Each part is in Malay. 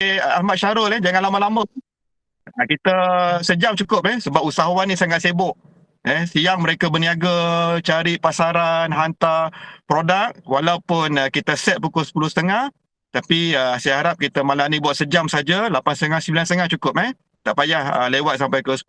Ahmad Syarul jangan lama-lama. Kita sejam cukup sebab usahawan ni sangat sibuk. Siang mereka berniaga cari pasaran, hantar produk walaupun kita set pukul 10.30 tapi saya harap kita malam ni buat sejam saja, 8.30 9.30 cukup tak payah lewat sampai ke 10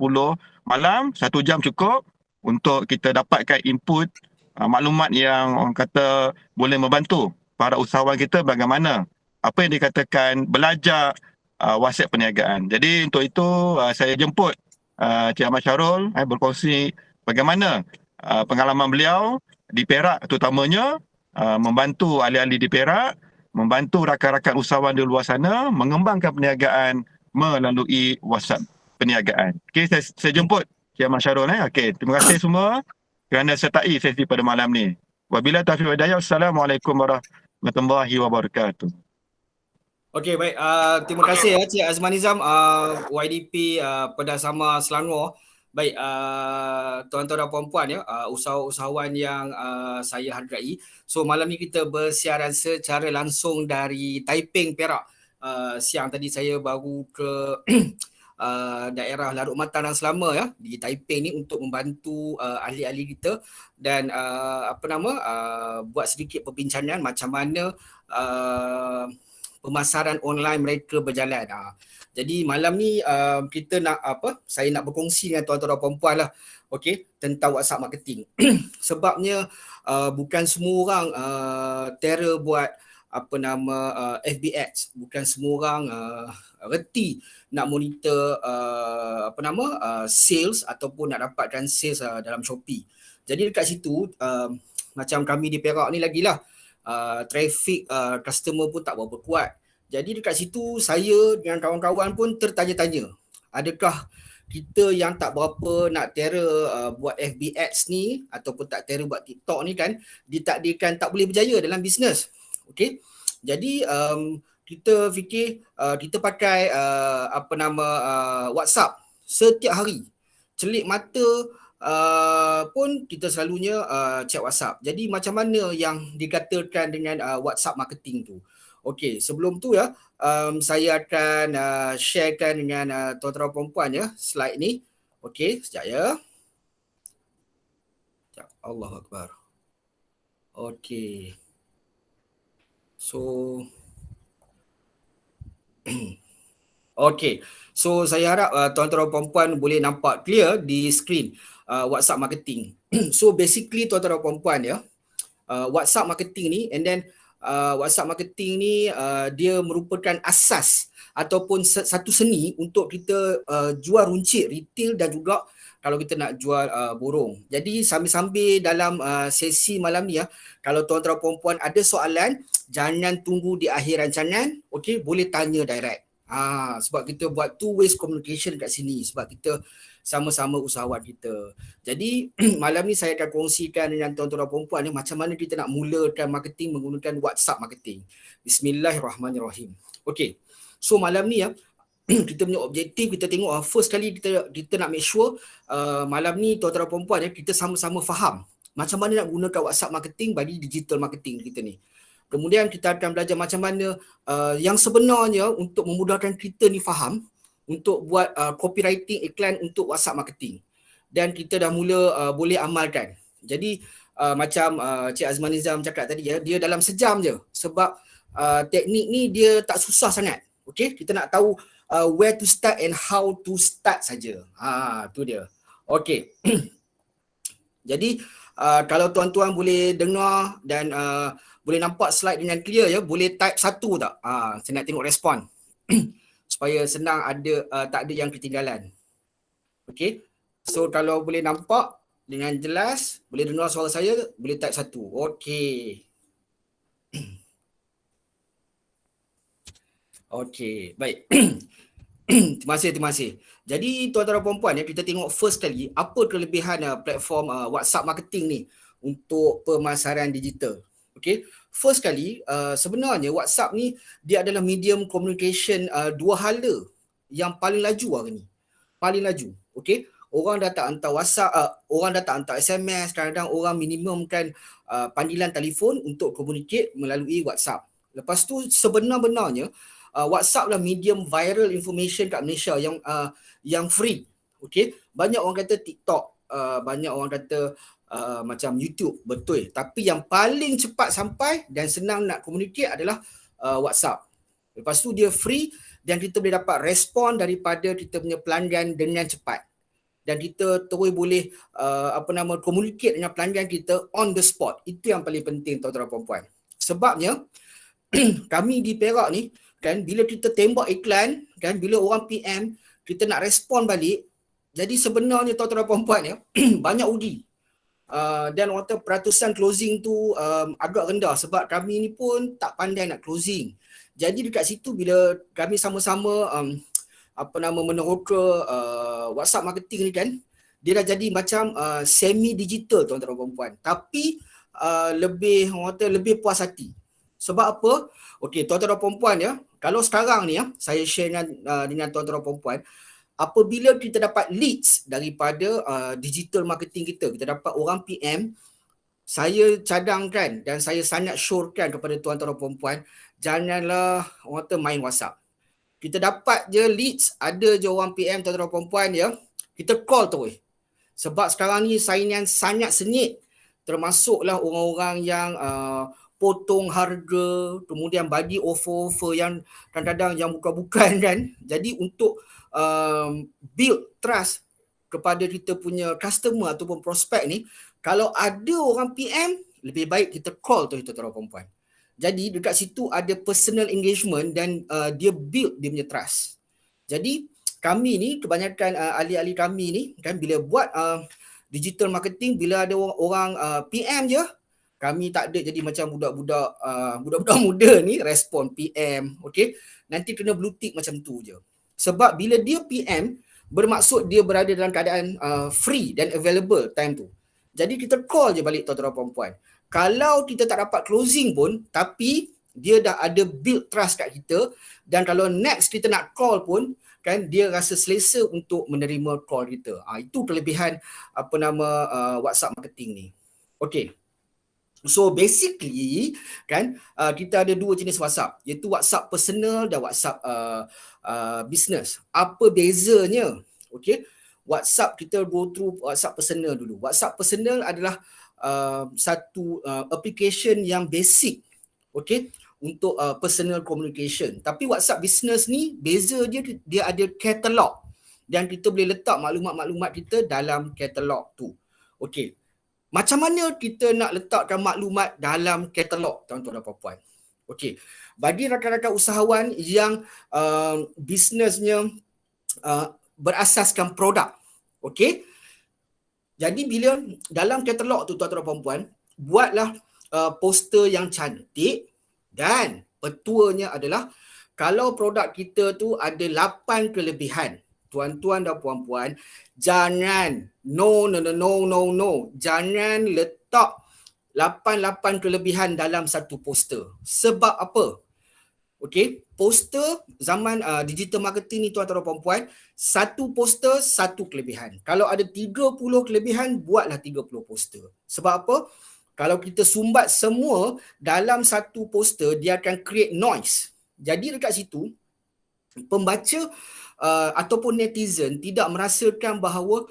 malam, 1 jam cukup untuk kita dapatkan input maklumat yang orang kata boleh membantu para usahawan kita bagaimana apa yang dikatakan belajar WhatsApp perniagaan. Jadi untuk itu saya jemput Cik Ahmad Syarul berkongsi bagaimana pengalaman beliau di Perak terutamanya membantu ahli-ahli di Perak, membantu rakan-rakan usahawan di luar sana mengembangkan perniagaan melalui WhatsApp perniagaan. Okey, saya jemput Cik Ahmad Syarul. Okey, terima kasih semua kerana sertai sesi pada malam ni. Wabillahi taufiq wal hidayah. Assalamualaikum warahmatullahi wabarakatuh. Okey, baik. Terima kasih Cik Azman Nizam, YDP Pedah Sama Selangor. Baik, tuan-tuan dan puan-puan usahawan yang saya hargai. So malam ni kita bersiaran secara langsung dari Taiping, Perak. Siang tadi saya baru ke daerah Larut Matan dan Selama di Taiping ni untuk membantu ahli-ahli kita dan buat sedikit perbincangan macam mana pemasaran online mereka berjalan. Jadi malam ni kita nak saya nak berkongsi dengan tuan-tuan dan puan-puan lah, tentang WhatsApp marketing. Sebabnya bukan semua orang terror buat FB ads, bukan semua orang reti nak monitor sales ataupun nak dapatkan sales dalam Shopee. Jadi dekat situ macam kami di Perak ni lagilah traffic customer pun tak berapa kuat. Jadi dekat situ saya dengan kawan-kawan pun tertanya-tanya, adakah kita yang tak berapa nak terror buat FB ads ni ataupun tak terror buat TikTok ni kan ditakdirkan tak boleh berjaya dalam bisnes. Okey. Jadi kita fikir kita pakai WhatsApp setiap hari. Celik mata pun kita selalunya check WhatsApp. Jadi macam mana yang dikatakan dengan WhatsApp marketing tu? Okey, sebelum tu saya akan sharekan dengan tuan-tuan dan puan-puan slide ni. Okey, sekejap ya. Sekejap. Allahu Akbar. Okey. So okey. So saya harap tuan-tuan dan puan-puan boleh nampak clear di skrin WhatsApp marketing. So basically tuan-tuan dan puan-puan WhatsApp marketing ni and then WhatsApp marketing ni dia merupakan asas ataupun satu seni untuk kita jual runcit retail dan juga kalau kita nak jual borong. Jadi sambil-sambil dalam sesi malam ni kalau tuan-tuan dan puan-puan ada soalan, jangan tunggu di akhir rancangan, boleh tanya direct. Sebab kita buat two ways communication kat sini sebab kita sama-sama usahawan kita. Jadi malam ni saya akan kongsikan dengan tuan-tuan dan puan-puan macam mana kita nak mulakan marketing menggunakan WhatsApp marketing. Bismillahirrahmanirrahim. Okey. So malam ni kita punya objektif kita tengok first kali kita nak make sure malam ni tuan-tuan dan puan-puan kita sama-sama faham macam mana nak gunakan WhatsApp marketing bagi digital marketing kita ni. Kemudian kita akan belajar macam mana yang sebenarnya untuk memudahkan kita ni faham untuk buat copywriting iklan untuk WhatsApp marketing. Dan kita dah mula boleh amalkan. Jadi macam Cik Azman Nizam cakap tadi dia dalam sejam je sebab teknik ni dia tak susah sangat. Kita nak tahu where to start and how to start saja. Tu dia. Okey. Jadi kalau tuan-tuan boleh dengar dan boleh nampak slide dengan clear boleh type 1 tak? Saya nak tengok respon. Supaya senang tak ada yang ketinggalan. Okey. So kalau boleh nampak dengan jelas, boleh dengar suara saya, boleh type 1. Okey. Okey, baik. Terima kasih. Jadi tuan-tuan dan puan-puan kita tengok first kali apa kelebihan platform WhatsApp marketing ni untuk pemasaran digital. Okey. First kali sebenarnya WhatsApp ni dia adalah medium communication dua hala yang paling laju hari ni. Paling laju. Okey. Orang dah tak hantar WhatsApp, orang dah tak hantar SMS, kadang-kadang orang minimumkan panggilan telefon untuk communicate melalui WhatsApp. Lepas tu sebenar-benarnya WhatsApp lah medium viral information kat Malaysia yang free. Okey, banyak orang kata TikTok, banyak orang kata macam YouTube, betul. Tapi yang paling cepat sampai dan senang nak communicate adalah WhatsApp. Lepas tu dia free dan kita boleh dapat respon daripada kita punya pelanggan dengan cepat. Dan kita terus boleh communicate dengan pelanggan kita on the spot. Itu yang paling penting tuan-tuan dan puan-puan. Sebabnya kami di Perak ni kan, bila kita tembak iklan kan, bila orang PM kita nak respon balik, jadi sebenarnya tuan-tuan dan puan-puan ya banyak undi. Dan orang kata peratusan closing tu agak rendah sebab kami ni pun tak pandai nak closing. Jadi dekat situ bila kami sama-sama meneroka WhatsApp marketing ni kan, dia dah jadi macam semi digital tuan-tuan dan puan-puan. Tapi lebih orang kata lebih puas hati. Sebab apa? Okey, tuan-tuan dan puan-puan ya, kalau sekarang ni ya, saya share dengan tuan-tuan dan puan-puan, apabila kita dapat leads daripada digital marketing kita dapat orang PM, saya cadangkan dan saya sangat syorkan kepada tuan-tuan dan puan-puan, janganlah orang kata main WhatsApp. Kita dapat je leads, ada je orang PM tuan-tuan dan puan-puan ya, kita call terus. Sebab sekarang ni saingan sangat sengit, termasuklah orang-orang yang potong harga, kemudian bagi offer-offer yang kadang-kadang yang bukan-bukan kan. Jadi untuk build trust kepada kita punya customer ataupun prospek ni, kalau ada orang PM, lebih baik kita call tuan-tuan dan puan-puan. Jadi dekat situ ada personal engagement dan dia build dia punya trust. Jadi kami ni kebanyakan ahli-ahli kami ni kan, bila buat digital marketing, bila ada orang PM je, kami tak ada jadi macam budak-budak muda ni respon PM, okey, nanti kena blue tick macam tu je. Sebab bila dia PM, bermaksud dia berada dalam keadaan free dan available time tu. Jadi kita call je balik tuan-tuan dan puan-puan. Kalau kita tak dapat closing pun, tapi dia dah ada build trust kat kita, dan kalau next kita nak call pun kan, dia rasa selesa untuk menerima call kita. Itu kelebihan WhatsApp marketing ni. Okey. So basically kan, kita ada dua jenis WhatsApp, iaitu WhatsApp personal dan WhatsApp business. Apa bezanya? Okey. WhatsApp, kita go through WhatsApp personal dulu. WhatsApp personal adalah satu application yang basic, okey, untuk personal communication. Tapi WhatsApp business ni beza dia ada katalog dan kita boleh letak maklumat-maklumat kita dalam katalog tu. Okey. Macam mana kita nak letakkan maklumat dalam katalog tuan-tuan dan puan-puan? Okey. Bagi rakan-rakan usahawan yang bisnesnya berasaskan produk. Okey. Jadi bila dalam katalog tu tuan-tuan dan puan-puan, buatlah poster yang cantik, dan petuanya adalah kalau produk kita tu ada 8 kelebihan, tuan-tuan dan puan-puan, jangan jangan letak 8 kelebihan dalam satu poster. Sebab apa? Okey, poster zaman digital marketing ni tuan-tuan dan puan-puan, satu poster satu kelebihan. Kalau ada 30 kelebihan, buatlah 30 poster. Sebab apa? Kalau kita sumbat semua dalam satu poster, dia akan create noise. Jadi dekat situ pembaca ataupun netizen tidak merasakan bahawa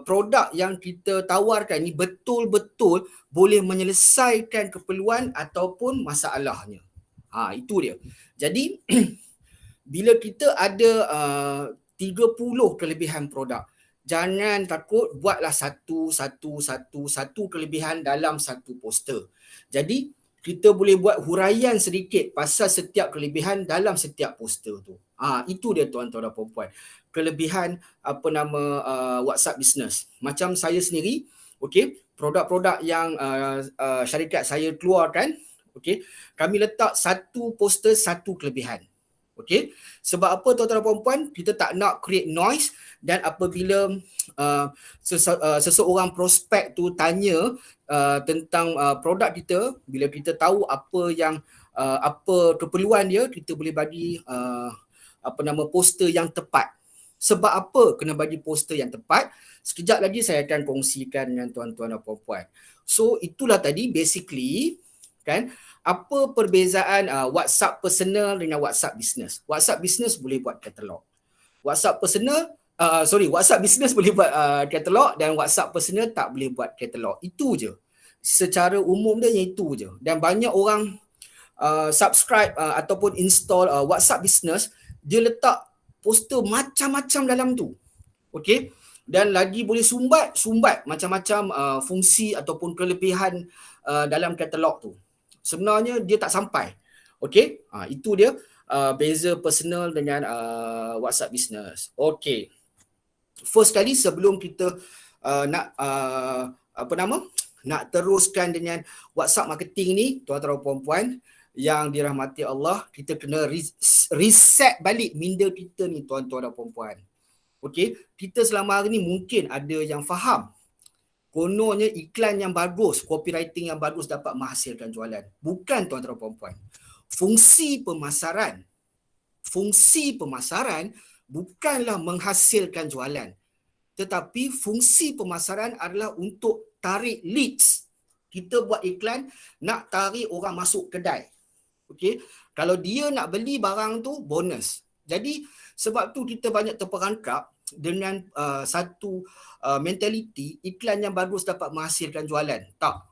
produk yang kita tawarkan ni betul-betul boleh menyelesaikan keperluan ataupun masalahnya. Itu dia. Jadi bila kita ada 30 kelebihan produk, jangan takut, buatlah satu kelebihan dalam satu poster. Jadi kita boleh buat huraian sedikit pasal setiap kelebihan dalam setiap poster tu. Itu dia tuan-tuan dan puan-puan, kelebihan WhatsApp business. Macam saya sendiri, okey, produk-produk yang syarikat saya keluarkan, okey, kami letak satu poster satu kelebihan. Okey, sebab apa tuan-tuan dan puan-puan, kita tak nak create noise, dan apabila seseorang prospek tu tanya tentang produk kita, bila kita tahu apa keperluan dia, kita boleh bagi poster yang tepat. Sebab apa kena bagi poster yang tepat? Sekejap lagi saya akan kongsikan dengan tuan-tuan dan puan-puan. So itulah tadi basically kan, Apa perbezaan WhatsApp personal dengan WhatsApp business? WhatsApp business boleh buat katalog. WhatsApp personal WhatsApp business boleh buat katalog dan WhatsApp personal tak boleh buat katalog. Itu je. Secara umum dia yang itu je. Dan banyak orang subscribe ataupun install WhatsApp business, dia letak poster macam-macam dalam tu. Okey. Dan lagi boleh sumbat macam-macam fungsi ataupun kelebihan dalam katalog tu. Sebenarnya dia tak sampai. Okey. Itu dia beza personal dengan WhatsApp business. Okey. First kali sebelum kita nak teruskan dengan WhatsApp marketing ni, tuan-tuan dan puan-puan yang dirahmati Allah, kita kena reset balik minda kita ni, tuan-tuan dan puan-puan. Okey, kita selama hari ni mungkin ada yang faham kononnya iklan yang bagus, copywriting yang bagus dapat menghasilkan jualan. Bukan, tuan-tuan dan puan-puan. Fungsi pemasaran bukanlah menghasilkan jualan. Tetapi fungsi pemasaran adalah untuk tarik leads. Kita buat iklan nak tarik orang masuk kedai. Okey, kalau dia nak beli barang tu bonus. Jadi sebab tu kita banyak terperangkap dengan satu mentaliti iklan yang bagus dapat menghasilkan jualan. Tak.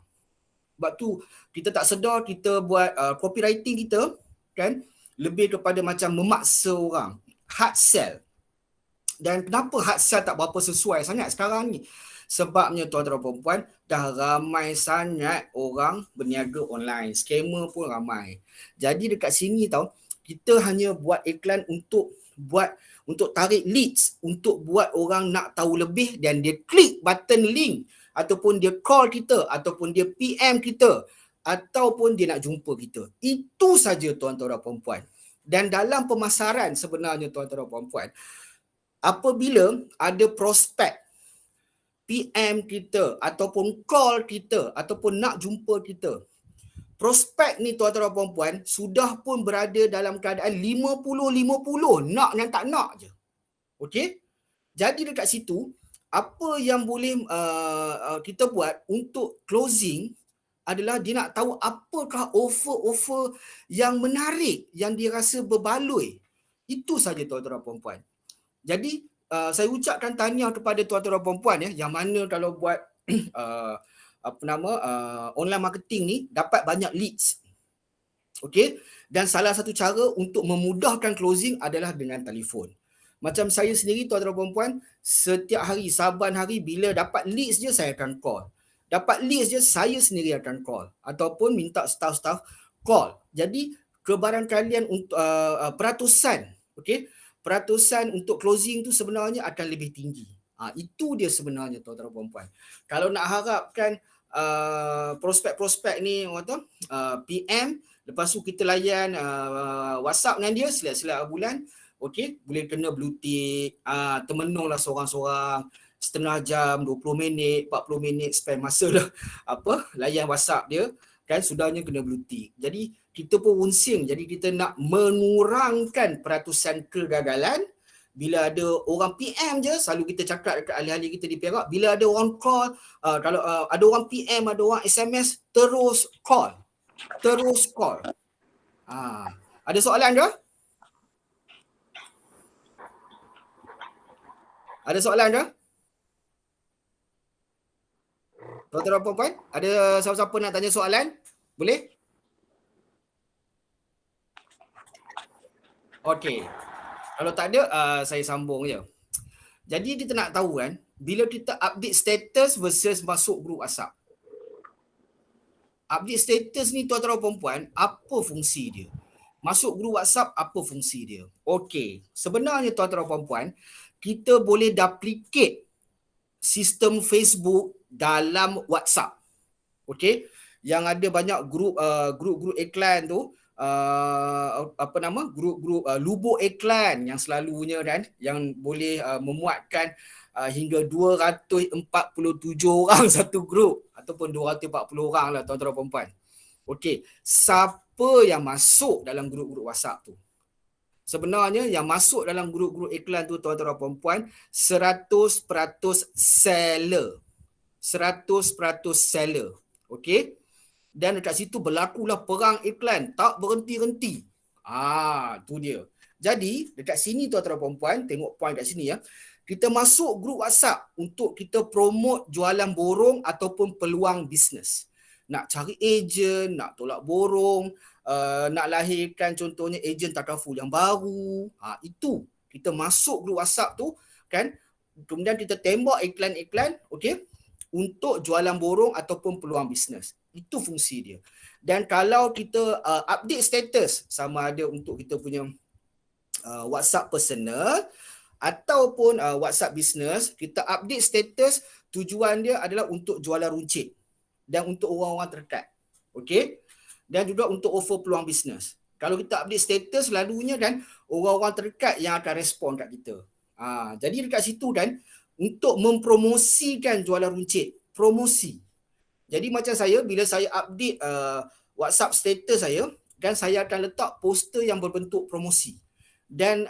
Sebab tu kita tak sedar kita buat copywriting kita kan lebih kepada macam memaksa orang, hard sell. Dan kenapa hard sell tak berapa sesuai sangat sekarang ni? Sebabnya tuan-tuan dan puan-puan, dah ramai sangat orang berniaga online. Scammer pun ramai. Jadi dekat sini tau, kita hanya buat iklan untuk tarik leads, untuk buat orang nak tahu lebih dan dia klik button link ataupun dia call kita ataupun dia PM kita ataupun dia nak jumpa kita. Itu saja tuan-tuan dan puan-puan. Dan dalam pemasaran sebenarnya tuan-tuan dan puan-puan, apabila ada prospek PM kita ataupun call kita ataupun nak jumpa kita, prospek ni tuan-tuan dan puan-puan sudah pun berada dalam keadaan 50-50, nak dan tak nak je. Okey? Jadi dekat situ, apa yang boleh kita buat untuk closing adalah dia nak tahu apakah offer-offer yang menarik, yang dia rasa berbaloi. Itu saja tuan-tuan dan puan-puan. Jadi saya ucapkan tahniah kepada tuan-tuan dan puan-puan yang mana kalau buat online marketing ni dapat banyak leads. Okey, dan salah satu cara untuk memudahkan closing adalah dengan telefon. Macam saya sendiri tuan-tuan dan puan-puan, setiap hari saban hari bila dapat leads je saya akan call. Dapat leads je saya sendiri akan call ataupun minta staff-staff call. Jadi kebarangkalian untuk peratusan, okey, peratusan untuk closing tu sebenarnya akan lebih tinggi. Itu dia sebenarnya tuan-tuan dan puan-puan. Kalau nak harapkan prospek-prospek ni PM, lepas tu kita layan WhatsApp dengan dia selap-selap bulan, okey, boleh kena blue tick, termenunglah seorang-seorang setengah jam, 20 minit, 40 minit spend masa lah layan WhatsApp dia kan, sudahnya kena blue tick. Jadi kita pun unsing, jadi kita nak mengurangkan peratusan kegagalan. Bila ada orang PM je, selalu kita cakap dekat ahli-ahli kita di Perak, bila ada orang call, kalau ada orang PM, ada orang SMS, terus call. Ada soalan ke? Ada soalan ke? Tuan-tuan dan puan-puan, ada siapa-siapa nak tanya soalan? Boleh? Okey. Kalau tak ada, saya sambung je. Jadi kita nak tahu kan, bila kita update status versus masuk grup WhatsApp. Update status ni tuan-tuan dan puan-puan, apa fungsi dia? Masuk grup WhatsApp, apa fungsi dia? Okey, sebenarnya tuan-tuan dan puan-puan, kita boleh duplicate sistem Facebook dalam WhatsApp. Okey, yang ada banyak grup-grup iklan tu, grup-grup lubuk iklan yang selalunya kan, yang boleh memuatkan hingga 247 orang satu grup ataupun 240 orang lah tuan-tuan dan puan-puan. Okey, siapa yang masuk dalam grup-grup WhatsApp tu? Sebenarnya yang masuk dalam grup-grup iklan tu tuan-tuan dan puan-puan 100% seller. 100% seller. Okey. Dan dekat situ berlakulah perang iklan tak berhenti-henti. Tu dia. Jadi dekat sini tuan-tuan dan puan, tengok point kat sini ya. Kita masuk grup WhatsApp untuk kita promote jualan borong ataupun peluang bisnes. Nak cari ejen, nak tolak borong, nak lahirkan contohnya ejen takaful yang baru. Itu kita masuk grup WhatsApp tu kan. Kemudian kita tembak iklan-iklan, okey, untuk jualan borong ataupun peluang bisnes. Itu fungsi dia. Dan kalau kita update status sama ada untuk kita punya WhatsApp personal ataupun WhatsApp business, kita update status, tujuan dia adalah untuk jualan runcit dan untuk orang-orang terdekat. Okey? Dan juga untuk offer peluang bisnes. Kalau kita update status, selalunya kan orang-orang terdekat yang akan respon kat kita. Jadi dekat situ kan, untuk mempromosikan jualan runcit, promosi. Jadi macam saya, bila saya update WhatsApp status saya, kan saya akan letak poster yang berbentuk promosi. Dan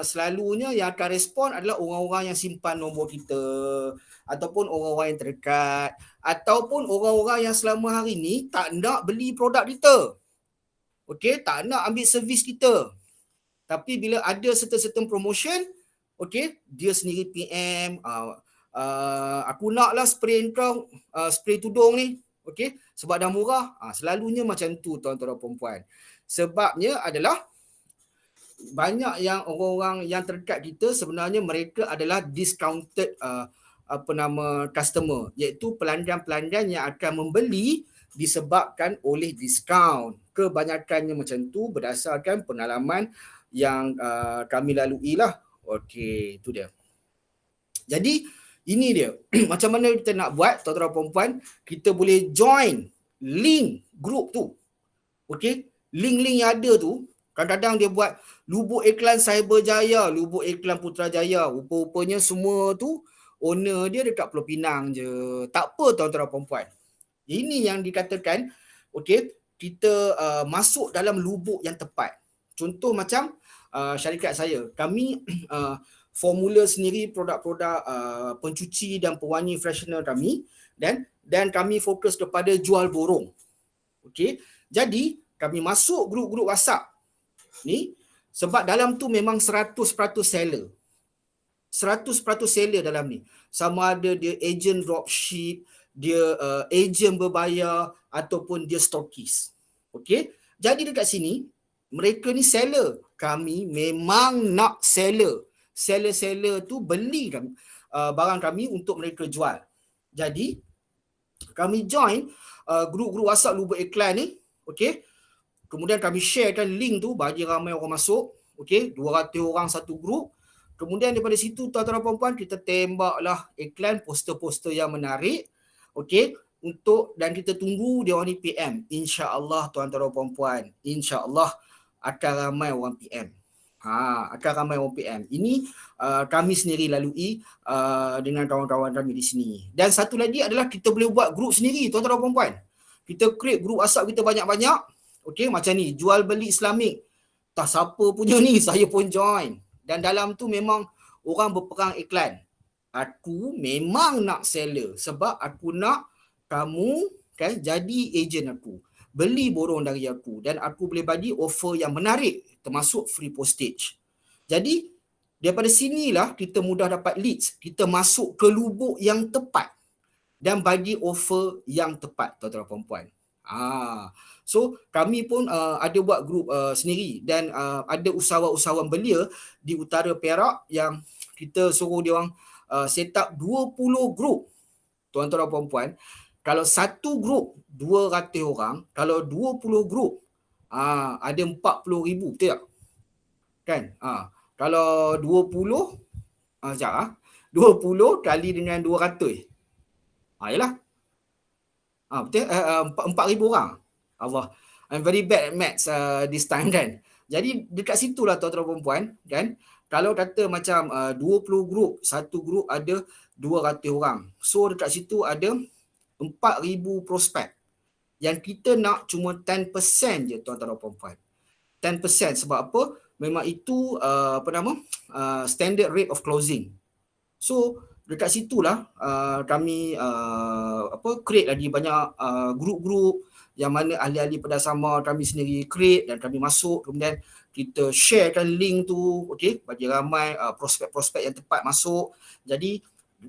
selalunya yang akan respon adalah orang-orang yang simpan nombor kita, ataupun orang-orang yang terdekat, ataupun orang-orang yang selama hari ni tak nak beli produk kita. Okey, tak nak ambil servis kita. Tapi bila ada certain promotion, okey, dia sendiri PM, aku naklah spray kau, spray tudung ni, okey, sebab dah murah. Selalunya macam tu tuan-tuan dan puan-puan. Sebabnya adalah banyak yang orang-orang yang terdekat kita sebenarnya mereka adalah discounted customer, iaitu pelanggan-pelanggan yang akan membeli disebabkan oleh diskaun. Kebanyakannya macam tu berdasarkan pengalaman yang kami lalui lah. Okey, itu dia. Jadi ini dia. Macam mana kita nak buat tuan-tuan dan puan-puan, kita boleh join link group tu. Okey, link-link yang ada tu, kadang-kadang dia buat lubuk iklan Cyberjaya, lubuk iklan Putrajaya. Rupa-rupanya semua tu owner dia dekat Pulau Pinang je. Tak apa tuan-tuan dan puan-puan. Ini yang dikatakan, okey, kita masuk dalam lubuk yang tepat. Contoh macam syarikat saya, kami formula sendiri produk-produk pencuci dan pewangi freshener kami, dan kami fokus kepada jual borong. Okey, jadi kami masuk grup-grup WhatsApp ni sebab dalam tu memang 100% seller. 100% seller dalam ni. Sama ada dia agent dropship, dia agent berbayar ataupun dia stokis. Okey? Jadi dekat sini mereka ni seller. Kami memang nak seller. Seller-seller tu beli barang kami untuk mereka jual. Jadi kami join grup-grup WhatsApp lubuk iklan ni, okey. Kemudian kami sharekan link tu bagi ramai orang masuk, okey, 200 orang satu grup. Kemudian daripada situ tuan-tuan dan puan-puan, kita tembaklah iklan poster-poster yang menarik, okey, dan kita tunggu dia orang ni PM. Insya-Allah tuan-tuan dan puan-puan, insya-Allah akan ramai orang PM. Akan ramai orang PM. Ini kami sendiri lalui dengan kawan-kawan kami di sini. Dan satu lagi adalah kita boleh buat grup sendiri tuan-tuan dan puan-puan. Kita create grup WhatsApp kita banyak-banyak. Okey, macam ni, jual beli Islamik. Tak siapa punya ni, saya pun join. Dan dalam tu memang orang berperang iklan. Aku memang nak seller sebab aku nak kamu kan jadi ejen aku. Beli borong dari aku dan aku boleh bagi offer yang menarik termasuk free postage. Jadi daripada sinilah kita mudah dapat leads. Kita masuk ke lubuk yang tepat dan bagi offer yang tepat tuan-tuan dan puan-puan. So kami pun ada buat grup sendiri dan ada usahawan-usahawan belia di utara Perak yang kita suruh dia orang set up 20 grup tuan-tuan dan puan-puan. Kalau satu grup 200 orang, kalau 20 grup ada 40,000, betul tak? Kan? Kalau 20 20 kali dengan 200. Yalah. Betul, 4,000 orang. Allah, I'm very bad at maths this time kan. Jadi dekat situlah tuan-tuan dan puan-puan kan. Kalau kata macam 20 grup, satu grup ada 200 orang. So dekat situ ada 4,000 prospek. Yang kita nak cuma 10% je tuan-tuan dan puan-puan. 10% sebab apa? Memang itu standard rate of closing. So dekat situlah kami create lagi banyak grup-grup yang mana ahli-ahli perdasama kami sendiri create dan kami masuk, kemudian kita sharekan link tu, okey, bagi ramai prospek-prospek yang tepat masuk. Jadi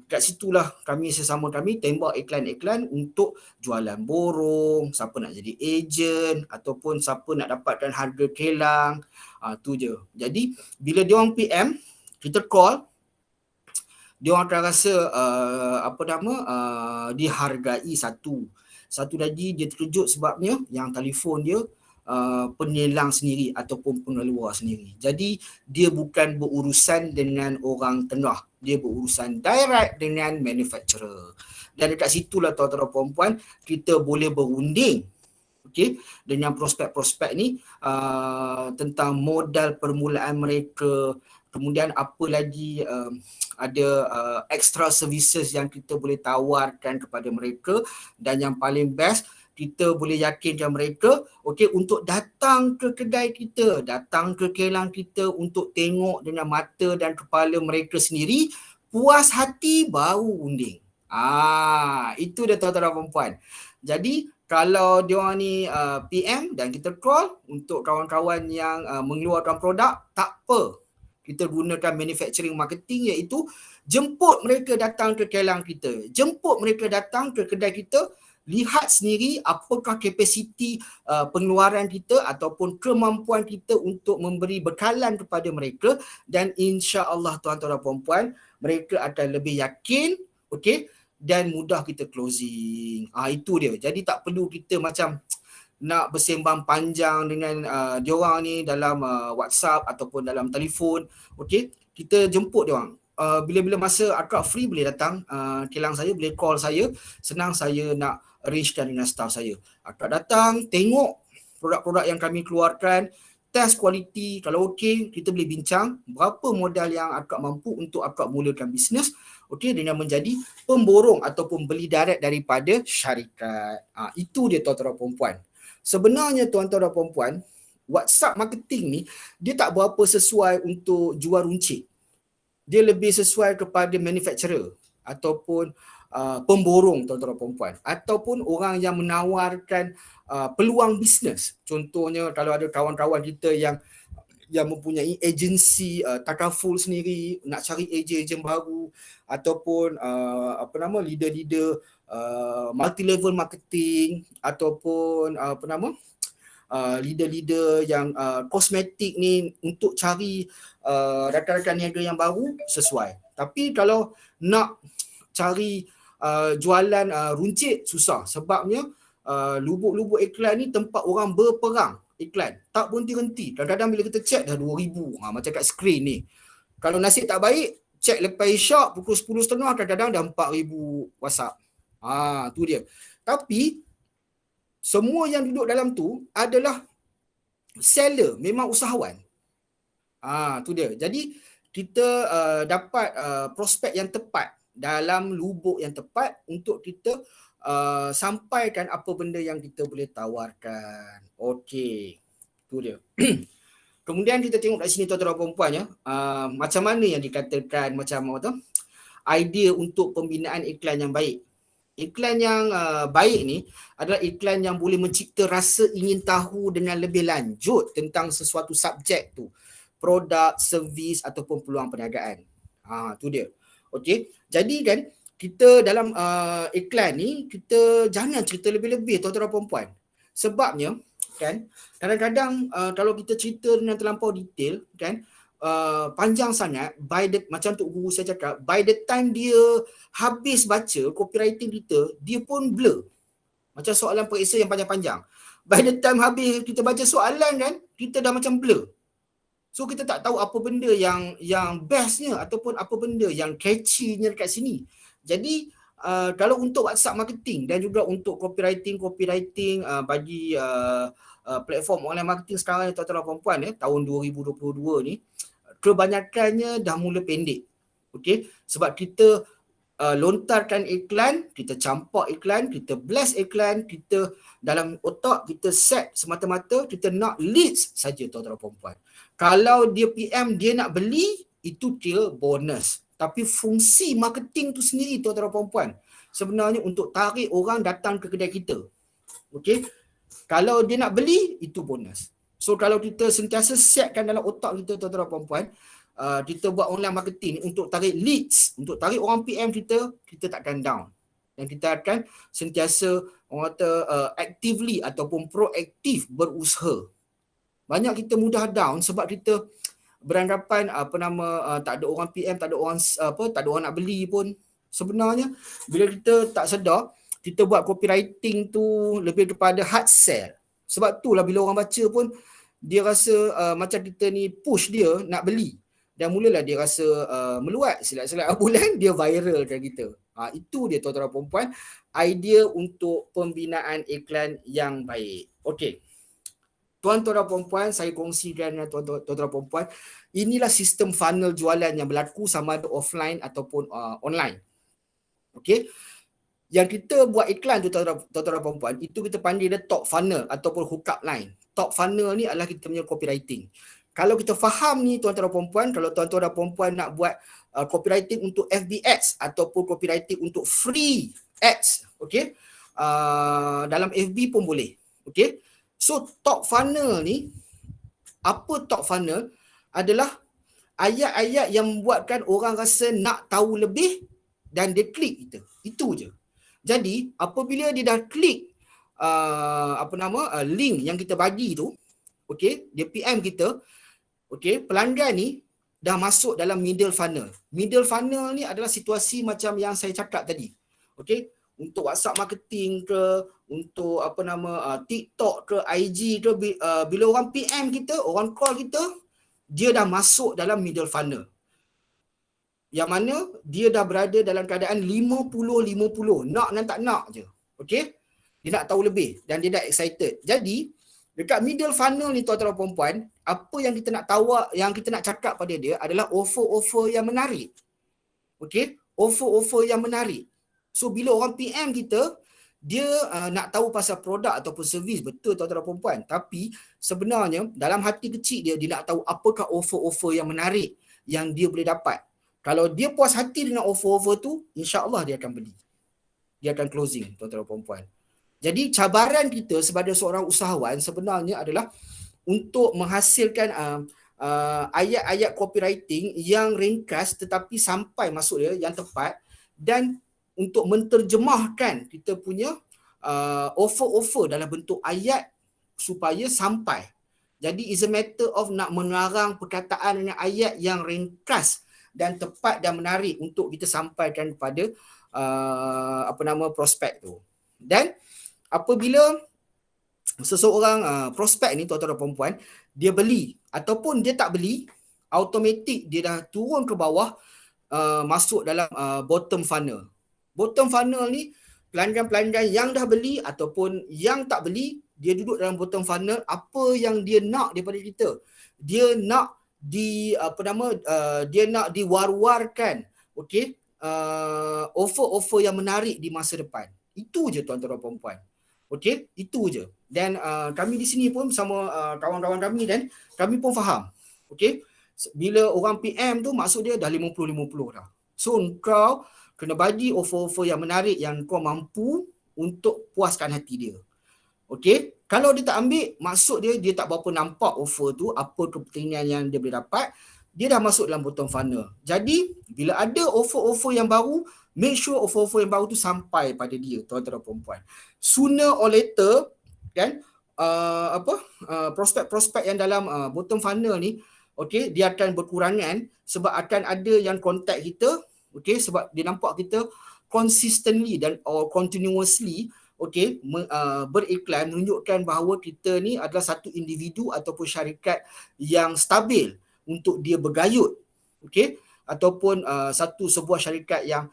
kat situlah sesama kami tembak iklan-iklan untuk jualan borong, siapa nak jadi ejen ataupun siapa nak dapatkan harga kelang. Tu je. Jadi bila dia orang PM, kita call, dia orang akan rasa dihargai satu lagi dia terkejut sebabnya yang telefon dia penelang sendiri ataupun pengeluar sendiri. Jadi dia bukan berurusan dengan orang tengah, dia berurusan direct dengan manufacturer. Dan dekat situlah tuan-tuan dan puan-puan kita boleh berunding, okey, dengan prospek-prospek ni tentang modal permulaan mereka, kemudian apa lagi ada extra services yang kita boleh tawarkan kepada mereka, dan yang paling best kita boleh yakinkan mereka, okey, untuk datang ke kedai kita, datang ke kelang kita untuk tengok dengan mata dan kepala mereka sendiri, puas hati baru unding. Itu dia tuan-tuan dan puan-puan. Jadi kalau diorang ni PM dan kita call untuk kawan-kawan yang mengeluarkan produk, tak apa. Kita gunakan manufacturing marketing, iaitu jemput mereka datang ke kelang kita, jemput mereka datang ke kedai kita, lihat sendiri apakah kapasiti pengeluaran kita ataupun kemampuan kita untuk memberi bekalan kepada mereka, dan insya-Allah tuan-tuan dan puan-puan, mereka akan lebih yakin, okey, dan mudah kita closing. Itu dia. Jadi tak perlu kita macam nak bersembang panjang dengan diorang ni dalam WhatsApp ataupun dalam telefon. Okey, kita jemput diorang. Bila-bila masa akak free boleh datang kelang saya, boleh call saya, senang saya nak arrangekan dengan staff saya. Akak datang, tengok produk-produk yang kami keluarkan, test kualiti, kalau okey kita boleh bincang berapa modal yang akak mampu untuk akak mulakan bisnes, okey, dengan menjadi pemborong ataupun beli direct daripada syarikat. Itu dia tuan-tuan dan puan-puan. Sebenarnya tuan-tuan dan puan-puan, WhatsApp marketing ni dia tak berapa sesuai untuk jual runcit. Dia lebih sesuai kepada manufacturer ataupun pemborong tuan-tuan dan puan-puan, ataupun orang yang menawarkan peluang bisnes. Contohnya kalau ada kawan-kawan kita yang mempunyai agensi takaful sendiri, nak cari ejen baru, ataupun leader-leader multi level marketing, ataupun leader-leader yang kosmetik ni untuk cari rakan-rakan niaga yang baru, sesuai. Tapi kalau nak cari jualan runcit, susah, sebabnya lubuk-lubuk iklan ni tempat orang berperang iklan, tak berhenti-henti. Kadang-kadang bila kita check dah 2,000 macam kat skrin ni. Kalau nasib tak baik, check lepas isyak pukul 10.30, kadang-kadang dah 4,000 WhatsApp. Tu dia. Tapi semua yang duduk dalam tu adalah seller, memang usahawan. Tu dia. Jadi kita dapat prospek yang tepat dalam lubuk yang tepat untuk kita sampaikan apa benda yang kita boleh tawarkan. Okey, tu dia. Kemudian kita tengok kat sini tuan-tuan dan puan-puan ya, macam mana yang dikatakan macam apa tu, idea untuk pembinaan iklan yang baik. Iklan yang baik ni adalah iklan yang boleh mencipta rasa ingin tahu dengan lebih lanjut tentang sesuatu subjek tu, produk, servis ataupun peluang perniagaan. Tu dia. Okey, jadi kan kita dalam iklan ni kita jangan cerita lebih-lebih tuan-tuan dan puan-puan. Sebabnya kan kadang-kadang kalau kita cerita dengan terlampau detail kan, panjang sangat, macam Tok Guru saya cakap, by the time dia habis baca copywriting kita, dia pun blur. Macam soalan periksa yang panjang-panjang. By the time habis kita baca soalan kan, kita dah macam blur. So kita tak tahu apa benda yang bestnya ataupun apa benda yang catchy-nya dekat sini. Jadi kalau untuk WhatsApp marketing dan juga untuk copywriting bagi platform online marketing sekarang ni tuan-tuan dan puan-puan tahun 2022 ni, kebanyakannya dah mula pendek. Okey, sebab kita lontarkan iklan, kita campak iklan, kita blast iklan, kita dalam otak kita set semata-mata kita nak leads saja tuan-tuan dan puan-puan. Kalau dia PM dia nak beli, itu kira bonus. Tapi fungsi marketing tu sendiri tuan-tuan dan puan-puan sebenarnya untuk tarik orang datang ke kedai kita. Okey. Kalau dia nak beli, itu bonus. So kalau kita sentiasa setkan dalam otak kita tuan-tuan dan puan-puan, kita buat online marketing untuk tarik leads, untuk tarik orang PM kita takkan down. Dan kita akan sentiasa orang kata actively ataupun proaktif berusaha. Banyak kita mudah down sebab kita beranggapan tak ada orang PM, tak ada orang nak beli pun. Sebenarnya bila kita tak sedar, kita buat copywriting tu lebih kepada hard sell. Sebab tu lah bila orang baca pun dia rasa macam kita ni push dia nak beli. Dan mulalah dia rasa meluat, silat-silat bulan dia viralkan kita. Itu dia tuan-tuan dan puan-puan, idea untuk pembinaan iklan yang baik. Okey. Tuan-tuan dan puan-puan, saya kongsikan dengan tuan-tuan dan puan-puan, inilah sistem funnel jualan yang berlaku sama ada offline ataupun online. Okey. Yang kita buat iklan tu tuan-tuan dan puan-puan, itu kita panggil dia top funnel ataupun hookup line. Top funnel ni adalah kita punya copywriting. Kalau kita faham ni tuan-tuan dan puan-puan, kalau tuan-tuan dan puan-puan nak buat copywriting untuk FB ads ataupun copywriting untuk free ads, okey, dalam FB pun boleh. Okey. So top funnel ni, apa top funnel adalah ayat-ayat yang membuatkan orang rasa nak tahu lebih dan dia klik kita. Itu je. Jadi apabila dia dah klik link yang kita bagi tu, okey, dia PM kita, okey, pelanggan ni dah masuk dalam middle funnel. Middle funnel ni adalah situasi macam yang saya cakap tadi. Okey, untuk WhatsApp marketing ke, untuk TikTok ke, IG ke, bila orang PM kita, orang call kita, dia dah masuk dalam middle funnel. Yang mana dia dah berada dalam keadaan 50-50, nak dan tak nak je. Okey? Dia nak tahu lebih dan dia dah excited. Jadi, dekat middle funnel ni tuan-tuan dan puan-puan, apa yang kita nak tahu, yang kita nak cakap pada dia adalah offer-offer yang menarik. Okey? Offer-offer yang menarik. So bila orang PM kita, dia nak tahu pasal produk ataupun servis, betul tuan-tuan dan puan-puan. Tapi sebenarnya dalam hati kecil dia nak tahu apakah offer-offer yang menarik yang dia boleh dapat. Kalau dia puas hati dengan offer-offer tu, insya-Allah dia akan beli. Dia akan closing tuan-tuan dan puan-puan. Jadi cabaran kita sebagai seorang usahawan sebenarnya adalah untuk menghasilkan ayat-ayat copywriting yang ringkas tetapi sampai maksud dia yang tepat, dan untuk menterjemahkan kita punya offer-offer dalam bentuk ayat supaya sampai. Jadi is a matter of nak mengarang perkataan dengan ayat yang ringkas dan tepat dan menarik untuk kita sampaikan kepada prospek tu. Dan apabila seseorang prospek ni tuan-tuan dan puan-puan, dia beli ataupun dia tak beli, automatik dia dah turun ke bawah, masuk dalam bottom funnel. Bottom funnel ni pelanggan-pelanggan yang dah beli ataupun yang tak beli, dia duduk dalam bottom funnel. Apa yang dia nak daripada kita? Dia nak dia nak diwar-warkan, okey, offer-offer yang menarik di masa depan. Itu je tuan-tuan dan puan-puan. Okey, itu je. Dan kami di sini pun sama kawan-kawan kami, dan kami pun faham. Okey, bila orang PM tu maksud dia dah 50-50 dah. So kau kena bagi offer-offer yang menarik yang kau mampu untuk puaskan hati dia. Okey, kalau dia tak ambil, maksud dia tak berapa nampak offer tu, apa kepentingan yang dia boleh dapat, dia dah masuk dalam bottom funnel. Jadi, bila ada offer-offer yang baru, make sure offer-offer yang baru tu sampai pada dia, tuan-tuan dan puan-puan. Sooner or later, kan, prospek-prospek yang dalam bottom funnel ni, okey, dia akan berkurangan sebab akan ada yang contact kita, okey, sebab dia nampak kita consistently dan or continuously, okey, beriklan, menunjukkan bahawa kita ni adalah satu individu ataupun syarikat yang stabil untuk dia bergayut, okey, ataupun sebuah syarikat yang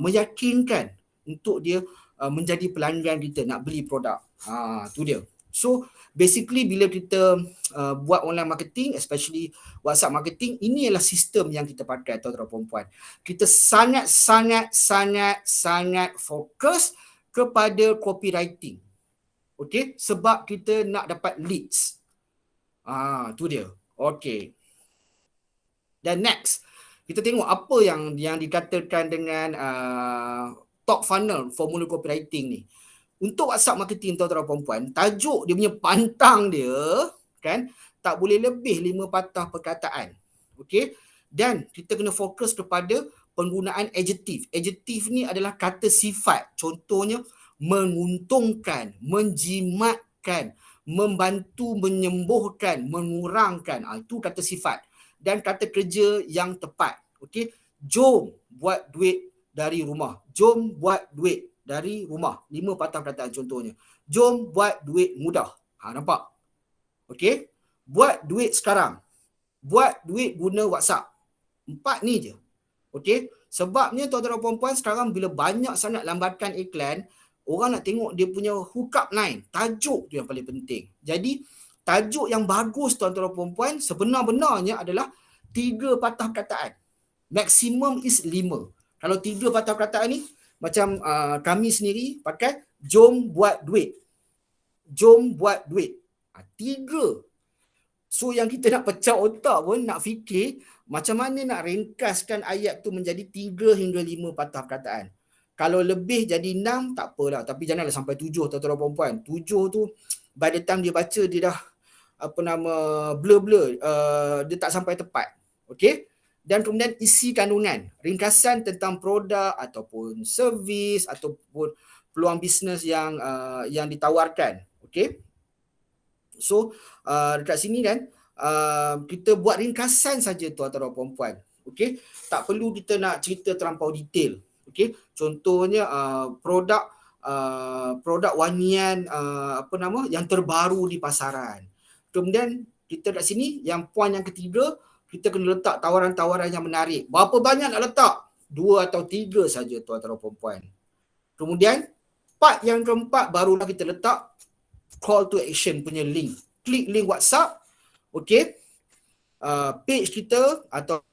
meyakinkan untuk dia menjadi pelanggan kita, nak beli produk. Tu dia. So basically bila kita buat online marketing, especially WhatsApp marketing, ini adalah sistem yang kita pakai tuan-tuan dan puan-puan. Kita sangat fokus kepada copywriting. Okey, sebab kita nak dapat leads. Tu dia. Okey. Dan next, kita tengok apa yang dikatakan dengan top funnel formula copywriting ni. untuk WhatsApp marketing tuan-tuan dan puan-puan, tajuk dia punya pantang dia kan tak boleh lebih 5 patah perkataan. Okey? Dan kita kena fokus kepada penggunaan adjektif. Adjektif ni adalah kata sifat. Contohnya menguntungkan, menjimatkan, membantu menyembuhkan, mengurangkan. Itu kata sifat. Dan kata kerja yang tepat. Okey? Jom buat duit dari rumah. Jom buat duit dari rumah. 5 patah perkataan contohnya. Jom buat duit mudah. Nampak? Okey? Buat duit sekarang. Buat duit guna WhatsApp. 4 ni je. Okey? Sebabnya tuan-tuan dan puan-puan sekarang bila banyak sangat lambakan iklan, orang nak tengok dia punya hookup line. Tajuk tu yang paling penting. Jadi, tajuk yang bagus tuan-tuan dan puan-puan sebenar-benarnya adalah 3 patah perkataan. Maksimum is 5. Kalau 3 patah perkataan ni, macam kami sendiri pakai jom buat duit. Jom buat duit. 3. So yang kita nak pecah otak pun, nak fikir macam mana nak ringkaskan ayat tu menjadi 3 hingga 5 patah perkataan. Kalau lebih jadi 6 tak apalah, tapi janganlah sampai 7 tuan-tuan dan puan-puan. 7 tu by the time dia baca dia dah blur-blur, dia tak sampai tepat. Okey? Dan kemudian isi kandungan, ringkasan tentang produk ataupun servis ataupun peluang bisnes yang ditawarkan. Okey? So dekat sini kan kita buat ringkasan saja tuan-tuan dan puan-puan. Okey, tak perlu kita nak cerita terlampau detail. Okey, contohnya produk wangian yang terbaru di pasaran. Kemudian kita kat sini yang poin yang ketiga, kita kena letak tawaran-tawaran yang menarik. Berapa banyak nak letak? 2 atau 3 saja tuan-tuan dan puan-puan. Kemudian part yang keempat barulah kita letak call to action punya link. Klik link WhatsApp, okey, page kita atau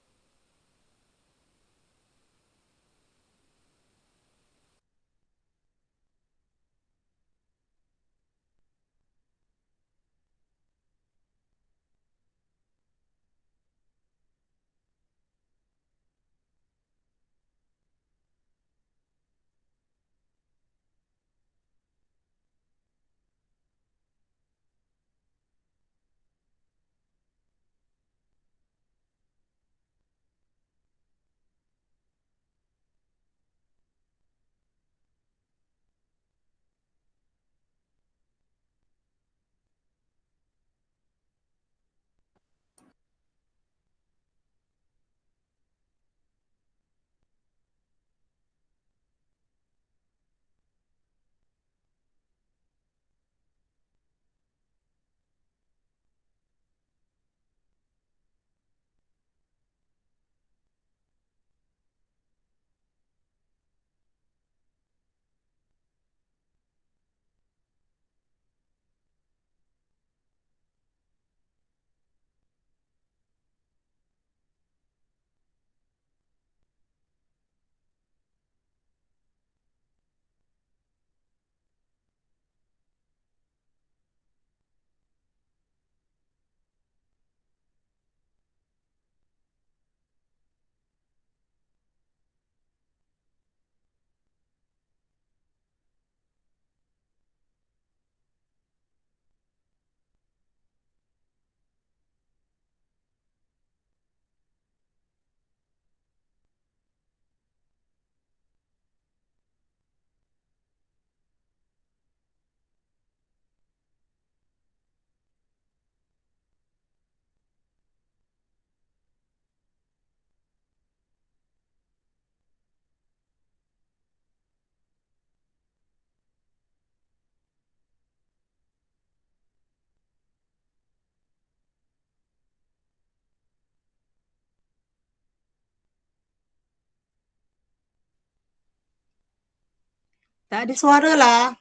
Tak ada suara lah.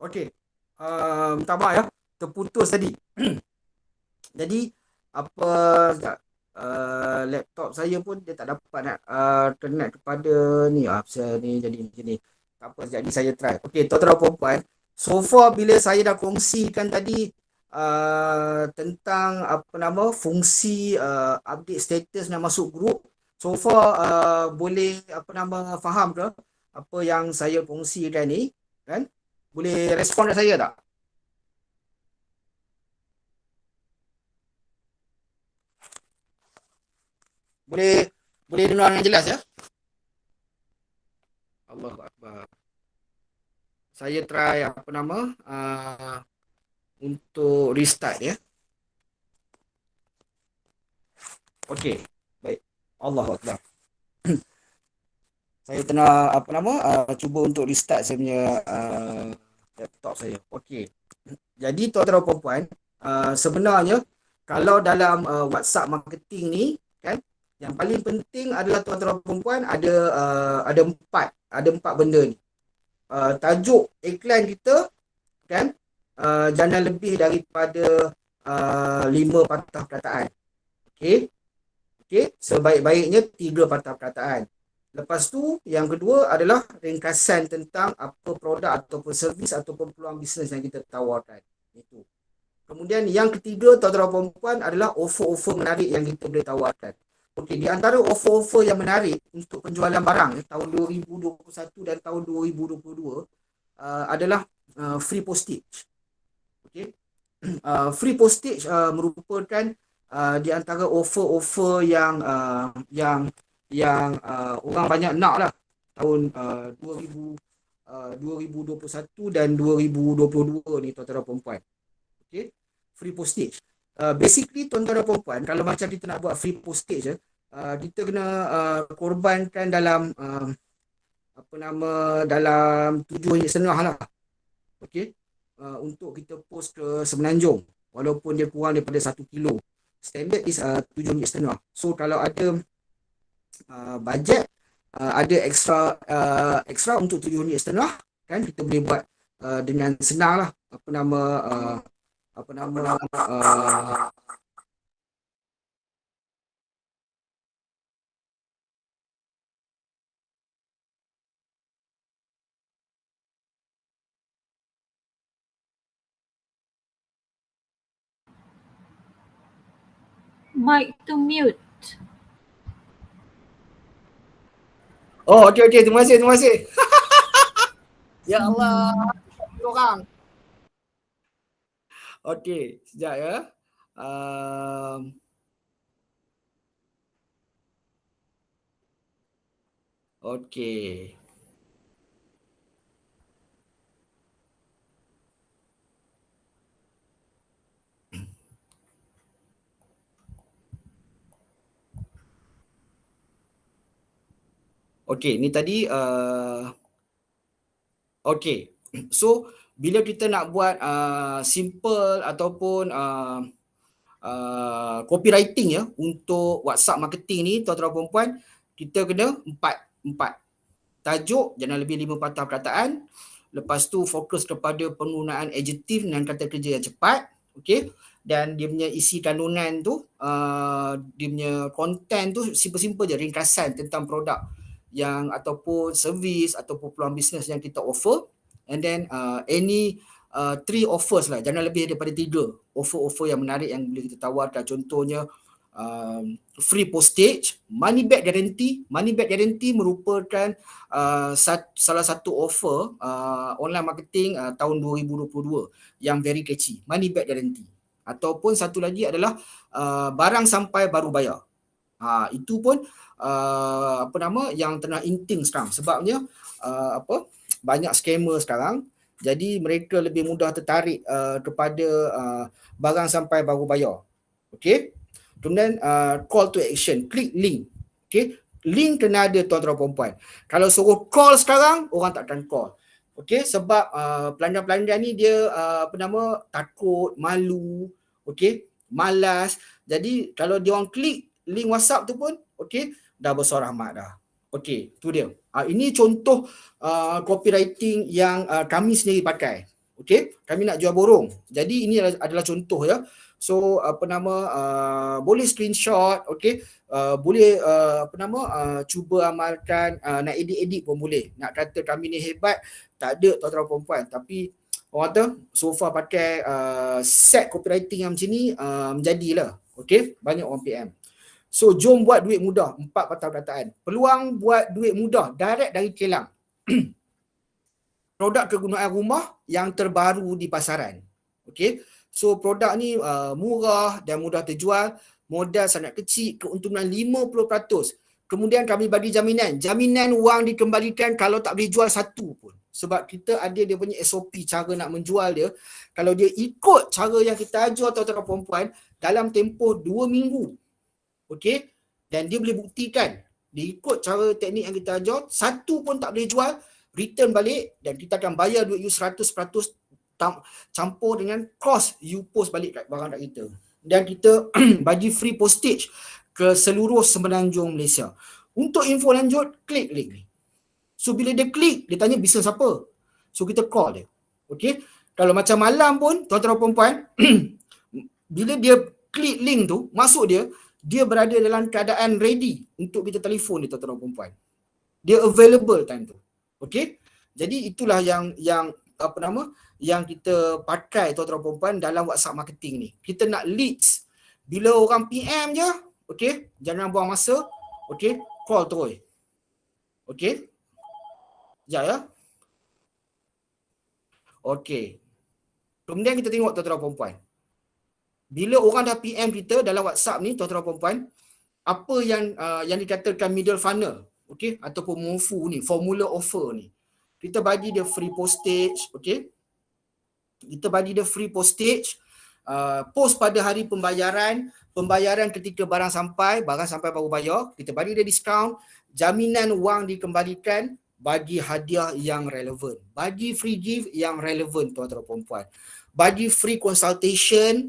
Okey. Minta maaf ya, terputus tadi. Jadi apa sekejap. Laptop saya pun dia tak dapat nak connect kepada ni. Pasal ni jadi macam ni. Tak apa, jadi saya try. Okey, tuan-tuan dan puan-puan. So far bila saya dah kongsikan tadi tentang apa nama fungsi update status dan masuk grup. So far boleh apa nama faham ke apa yang saya kongsikan ni, kan? Boleh respon dari saya tak? Boleh dengar dengan jelas ya? Allahu Akbar. Saya try apa nama untuk restart ya. Okey, baik. Allahu Akbar. Saya tengah apa nama cuba untuk restart saya punya laptop saya. Okey. Jadi tuan-tuan dan puan-puan, sebenarnya kalau dalam WhatsApp marketing ni, kan, yang paling penting adalah tuan-tuan dan puan-puan ada empat benda ni. Tajuk iklan kita, kan, jangan lebih daripada 5 patah perkataan. Okey. Sebaik-baiknya 3 patah perkataan. Lepas tu yang kedua adalah ringkasan tentang apa produk ataupun servis ataupun peluang bisnes yang kita tawarkan. Itu. Kemudian yang ketiga tuan-tuan dan puan adalah offer-offer menarik yang kita boleh tawarkan. Okey, di antara offer-offer yang menarik untuk penjualan barang tahun 2021 dan tahun 2022 adalah free postage. Okey. Free postage merupakan di antara offer-offer yang orang banyak nak lah tahun 2021 dan 2022 ni tuan-tuan dan puan-puan. Okey, free postage. Basically tuan-tuan dan puan-puan, kalau macam kita nak buat free postage kita kena korbankan dalam dalam RM7.5 lah. Okey. Untuk kita post ke Semenanjung walaupun dia kurang daripada 1 kilo. Standard is RM7.5. So kalau ada bajet ada extra untuk RM7.5, kan, kita boleh buat dengan senang lah Mic to mute. Oh, okey. Terima kasih. Ya Allah, orang. Okey, sekejap ya. Okey. Okey, ni tadi okey. So bila kita nak buat simple ataupun copywriting ya untuk WhatsApp marketing ni tuan-tuan dan puan-puan, kita kena empat. Tajuk jangan lebih 5 patah perkataan. Lepas tu fokus kepada penggunaan adjektif dan kata kerja yang cepat. Okey. Dan dia punya isi kandungan tu, dia punya content tu simple-simple je, ringkasan tentang produk yang ataupun servis ataupun peluang bisnes yang kita offer. And then any 3 offers lah, jangan lebih daripada 3 offer-offer yang menarik yang boleh kita tawarkan. Contohnya free postage, money back guarantee. Money back guarantee merupakan salah satu offer online marketing tahun 2022 yang very catchy. Money back guarantee. Ataupun satu lagi adalah barang sampai baru bayar. Itu pun yang tengah inting sekarang. Sebabnya banyak scammer sekarang. Jadi mereka lebih mudah tertarik kepada barang sampai baru bayar. Okey. Kemudian call to action, klik link. Okey. Link kena ada tuan-tuan dan puan-puan. Kalau suruh call sekarang, orang takkan call. Okey, sebab pelanggan-pelanggan ni dia takut, malu, okey, malas. Jadi kalau dia orang klik link WhatsApp tu pun, okey, dah besar rahmat dah. Okey, tu dia. Ini contoh copywriting yang kami sendiri pakai. Okey, kami nak jual borong. Jadi ini adalah contoh ya. So boleh screenshot, okey. Boleh cuba amalkan, nak edit-edit pun boleh. Nak kata kami ni hebat, tak ada tuan-tuan perempuan. Tapi orang kata so far pakai set copywriting yang macam ni menjadilah. Okey, banyak orang PM. So jom buat duit mudah, 4 patah perkataan. Peluang buat duit mudah direct dari kilang. Produk kegunaan rumah yang terbaru di pasaran. Okey. So produk ni murah dan mudah terjual, modal sangat kecil, keuntungan 50%. Kemudian kami bagi jaminan. Jaminan wang dikembalikan kalau tak boleh jual satu pun. Sebab kita ada dia punya SOP cara nak menjual dia. Kalau dia ikut cara yang kita ajar tuan-tuan perempuan dalam tempoh 2 minggu. Okey. Dan dia boleh buktikan dia ikut cara teknik yang kita ajar, satu pun tak boleh jual, return balik dan kita akan bayar duit you 100% campur dengan cost you post balik kat barang kat kita. Dan kita bagi free postage ke seluruh semenanjung Malaysia. Untuk info lanjut, klik link ni. So bila dia klik, dia tanya bisnes apa. So kita call dia. Okey. Kalau macam malam pun, tuan-tuan perempuan, bila dia klik link tu, masuk dia berada dalam keadaan ready untuk kita telefon dia, tuan-tuan perempuan. Dia available time tu. Okey. Jadi itulah yang yang kita pakai tuan-tuan perempuan dalam WhatsApp marketing ni. Kita nak leads. Bila orang PM je, okey, jangan buang masa. Okey, call terus. Okey. Sekejap ya. Okey. Kemudian kita tengok tuan-tuan perempuan. Bila orang dah PM kita dalam WhatsApp ni, tuan-tuan perempuan, apa yang dikatakan middle funnel, okey, ataupun MOFU ni, formula offer ni. Kita bagi dia free postage, okey. Kita bagi dia free postage, post pada hari pembayaran ketika barang sampai baru bayar, kita bagi dia diskaun, jaminan wang dikembalikan, bagi hadiah yang relevan, bagi free gift yang relevan tuan-tuan perempuan, bagi free consultation,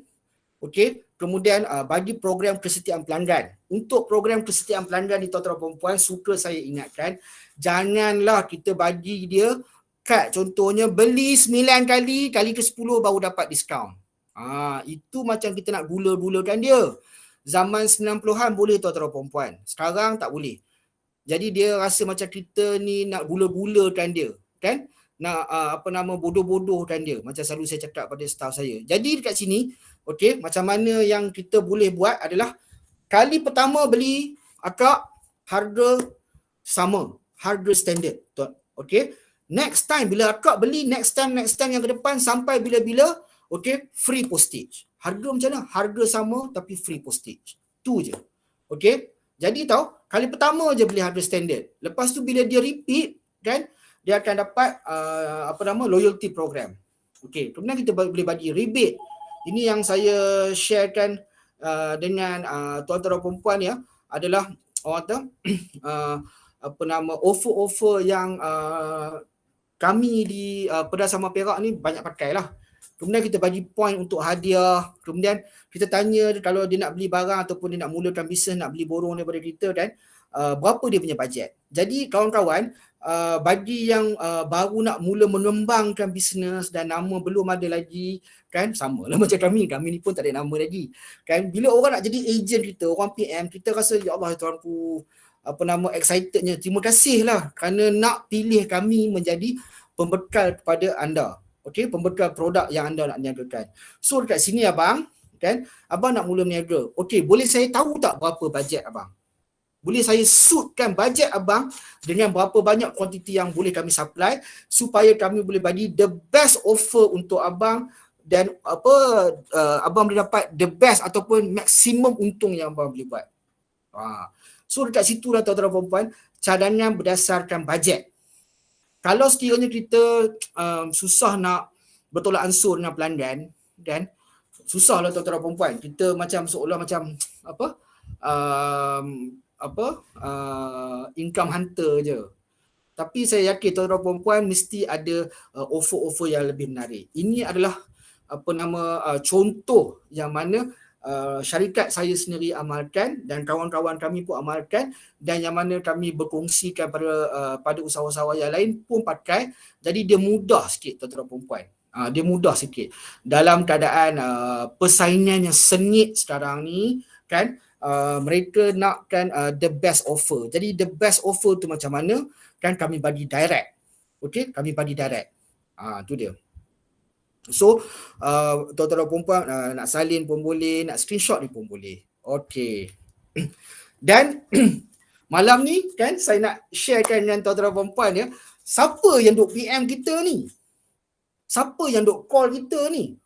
okey. Kemudian bagi program kesetiaan pelanggan. Untuk program kesetiaan pelanggan ni tuan-tuan perempuan, suka saya ingatkan, janganlah kita bagi dia kad, contohnya beli 9 kali ke-10 baru dapat diskaun. Itu macam kita nak gula-gulakan dia. Zaman 90-an boleh tuan-tuan perempuan. Sekarang tak boleh. Jadi dia rasa macam kita ni nak gula-gulakan dia, kan? Nak bodoh-bodohkan dia. Macam selalu saya cakap pada staff saya. Jadi dekat sini, okey, macam mana yang kita boleh buat adalah kali pertama beli akak harga sama, harga standard. Okey. Next time bila akak beli, next time yang ke depan sampai bila-bila, okey, free postage. Harga macam mana? Harga sama tapi free postage. Tu je. Okey. Jadi tahu, kali pertama je beli harga standard. Lepas tu bila dia repeat, kan, dia akan dapat loyalty program. Okey, kemudian kita boleh bagi rebate. Ini yang saya sharekan dengan tuan-tuan perempuan ya, adalah offer-offer yang kami di Pedas Sama Perak ni banyak pakai lah. Kemudian kita bagi point untuk hadiah. Kemudian kita tanya kalau dia nak beli barang ataupun dia nak mulakan bisnes, nak beli borong daripada kita, dan berapa dia punya bajet. Jadi kawan-kawan, bagi yang baru nak mula mengembangkan bisnes dan nama belum ada lagi, kan, sama lah macam kami ni pun tak ada nama lagi, kan. Bila orang nak jadi ejen kita, orang PM, kita rasa ya Allah tuanku, excitednya, terima kasih lah kerana nak pilih kami menjadi pembekal kepada anda. Okey, pembekal produk yang anda nak niagakan. So dekat sini abang, kan, abang nak mula berniaga. Okey, boleh saya tahu tak berapa bajet abang? Boleh saya suitkan bajet abang dengan berapa banyak kuantiti yang boleh kami supply supaya kami boleh bagi the best offer untuk abang dan abang boleh dapat the best ataupun maksimum untung yang abang boleh buat. So dekat situlah tuan-tuan dan puan-puan, cadangan berdasarkan bajet. Kalau sekiranya kita susah nak bertolak ansur dengan pelanggan, kan, susahlah tuan-tuan dan puan-puan. Kita macam seolah macam income hunter je. Tapi saya yakin tuan-tuan dan puan-puan mesti ada offer-offer yang lebih menarik. Ini adalah contoh yang mana syarikat saya sendiri amalkan dan kawan-kawan kami pun amalkan, dan yang mana kami berkongsikan pada usahawan-usahawan yang lain pun pakai. Jadi dia mudah sikit tuan-tuan dan puan-puan. Dia mudah sikit. Dalam keadaan persaingan yang sengit sekarang ni kan, mereka nakkan the best offer. Jadi the best offer tu macam mana kan, kami bagi direct. Okey, kami bagi direct. Tu dia. So tuan-tuan dan puan-puan nak salin pun boleh, nak screenshot ni pun boleh. Okey. Dan malam ni kan saya nak sharekan dengan tuan-tuan dan puan-puan ya, siapa yang duk PM kita ni? Siapa yang duk call kita ni?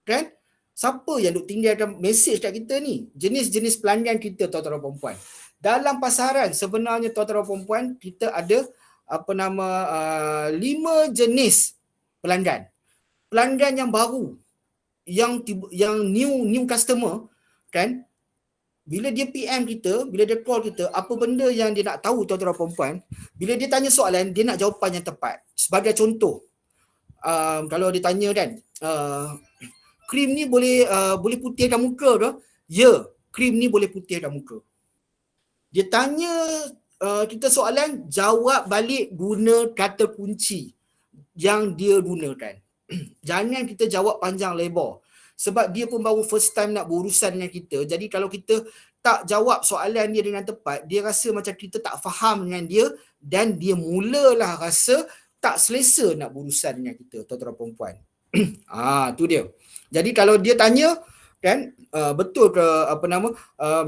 Kan? Siapa yang duk tinggalkan mesej kat kita ni? Jenis-jenis pelanggan kita, tuan-tuan dan puan-puan. Dalam pasaran sebenarnya tuan-tuan dan puan-puan, kita ada 5 jenis pelanggan. Pelanggan yang baru, yang new customer kan, bila dia PM kita, bila dia call kita, apa benda yang dia nak tahu, tuan-tuan dan puan-puan, bila dia tanya soalan, dia nak jawapan yang tepat. Sebagai contoh, kalau dia tanya kan, krim ni boleh putihkan muka ke? Ya, krim ni boleh putihkan muka. Dia tanya kita soalan, jawab balik guna kata kunci yang dia gunakan. Jangan kita jawab panjang lebar. Sebab dia pun baru first time nak berurusan dengan kita. Jadi kalau kita tak jawab soalan dia dengan tepat, dia rasa macam kita tak faham dengan dia dan dia mulalah rasa tak selesa nak berurusan dengan kita, tuan-tuan dan puan-puan. Tu dia. Jadi kalau dia tanya kan, betul ke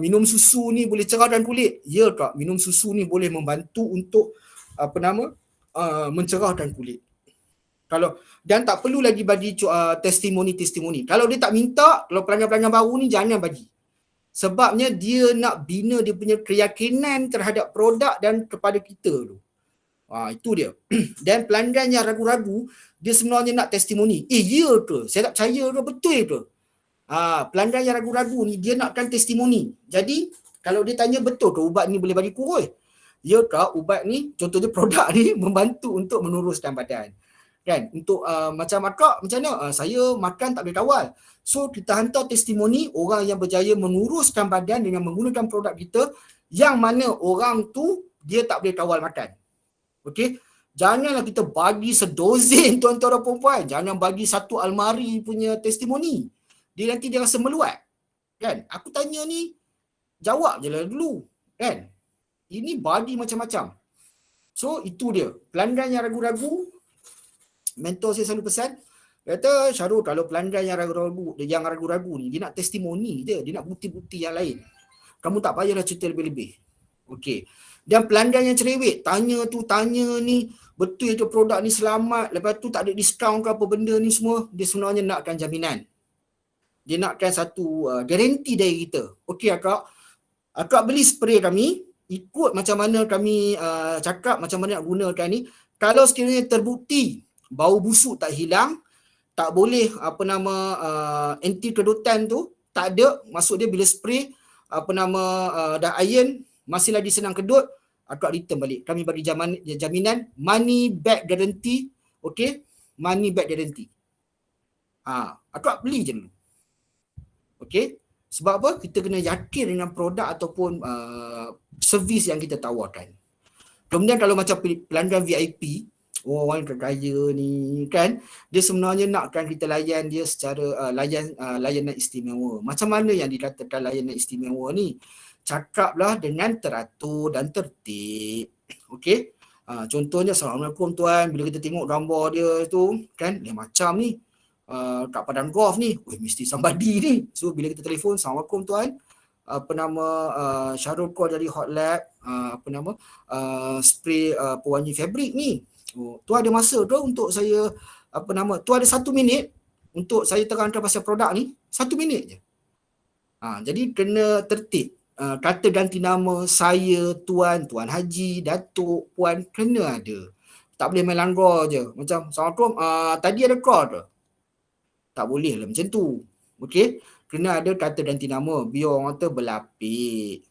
minum susu ni boleh cerahkan kulit? Ya tak, minum susu ni boleh membantu untuk mencerahkan kulit. Kalau dan tak perlu lagi bagi testimoni. Kalau dia tak minta, kalau pelanggan-pelanggan baru ni jangan bagi. Sebabnya dia nak bina dia punya keyakinan terhadap produk dan kepada kita tu. Itu dia. Dan pelanggan yang ragu-ragu, dia sebenarnya nak testimoni. Ya ke? Saya tak percaya ke? Betul ke? Pelanggan yang ragu-ragu ni, dia nakkan testimoni. Jadi, kalau dia tanya betul ke ubat ni boleh bagi kurus? Ya ke ubat ni, contohnya produk ni membantu untuk menuruskan badan. Kan? Untuk macam akak, macam mana? Saya makan tak boleh kawal. So, kita hantar testimoni orang yang berjaya menuruskan badan dengan menggunakan produk kita, yang mana orang tu, dia tak boleh kawal makan. Okey, janganlah kita bagi sedozen tuan-tuan dan puan-puan. Jangan bagi satu almari punya testimoni. Nanti dia rasa meluat. Kan? Aku tanya ni, jawab je lah dulu. Kan? Ini bagi macam-macam. So, itu dia. Pelanggan yang ragu-ragu, mentor saya selalu pesan, kata, Syarul, kalau pelanggan yang ragu-ragu ni, dia nak testimoni je. Dia nak bukti-bukti yang lain. Kamu tak payahlah cerita lebih-lebih. Okey. Dan pelanggan yang cerewet, tanya ni, betul itu produk ni selamat, lepas tu tak ada diskaun ke apa benda ni semua, dia sebenarnya nakkan jaminan. Dia nakkan satu garanti dari kita. Okey akak beli spray kami, ikut macam mana kami cakap, macam mana nak gunakan ni. Kalau sekiranya terbukti bau busuk tak hilang, tak boleh anti kedutan tu, tak ada, maksud dia bila spray dah iron, masih lagi senang kedut, akak return balik. Kami bagi jaminan money back guarantee. Okey, money back guarantee. Akak beli je dulu. Okey, sebab apa? Kita kena yakin dengan produk ataupun servis yang kita tawarkan. Kemudian kalau macam pelanggan VIP, orang kaya ni kan, dia sebenarnya nakkan kita layan dia secara layanan istimewa. Macam mana yang dikatakan layanan istimewa ni? Cakaplah dengan teratur dan tertib. Okey. Contohnya, Assalamualaikum tuan, bila kita tengok gambar dia tu kan, dia macam ni kat padang golf ni, mesti somebody ni. So bila kita telefon, Assalamualaikum tuan, Syarul call dari Hot Lab, spray pewangi fabrik ni. Tuan ada masa ke untuk saya tuan ada 1 minit untuk saya terangkan pasal produk ni? 1 minit je. Jadi kena tertib. Kata ganti nama, saya, tuan haji, datuk, puan, kena ada. Tak boleh main langgar je. Macam, Assalamualaikum, tadi ada call ke? Tak boleh lah macam tu. Okey, kena ada kata ganti nama, biar orang kata berlapik.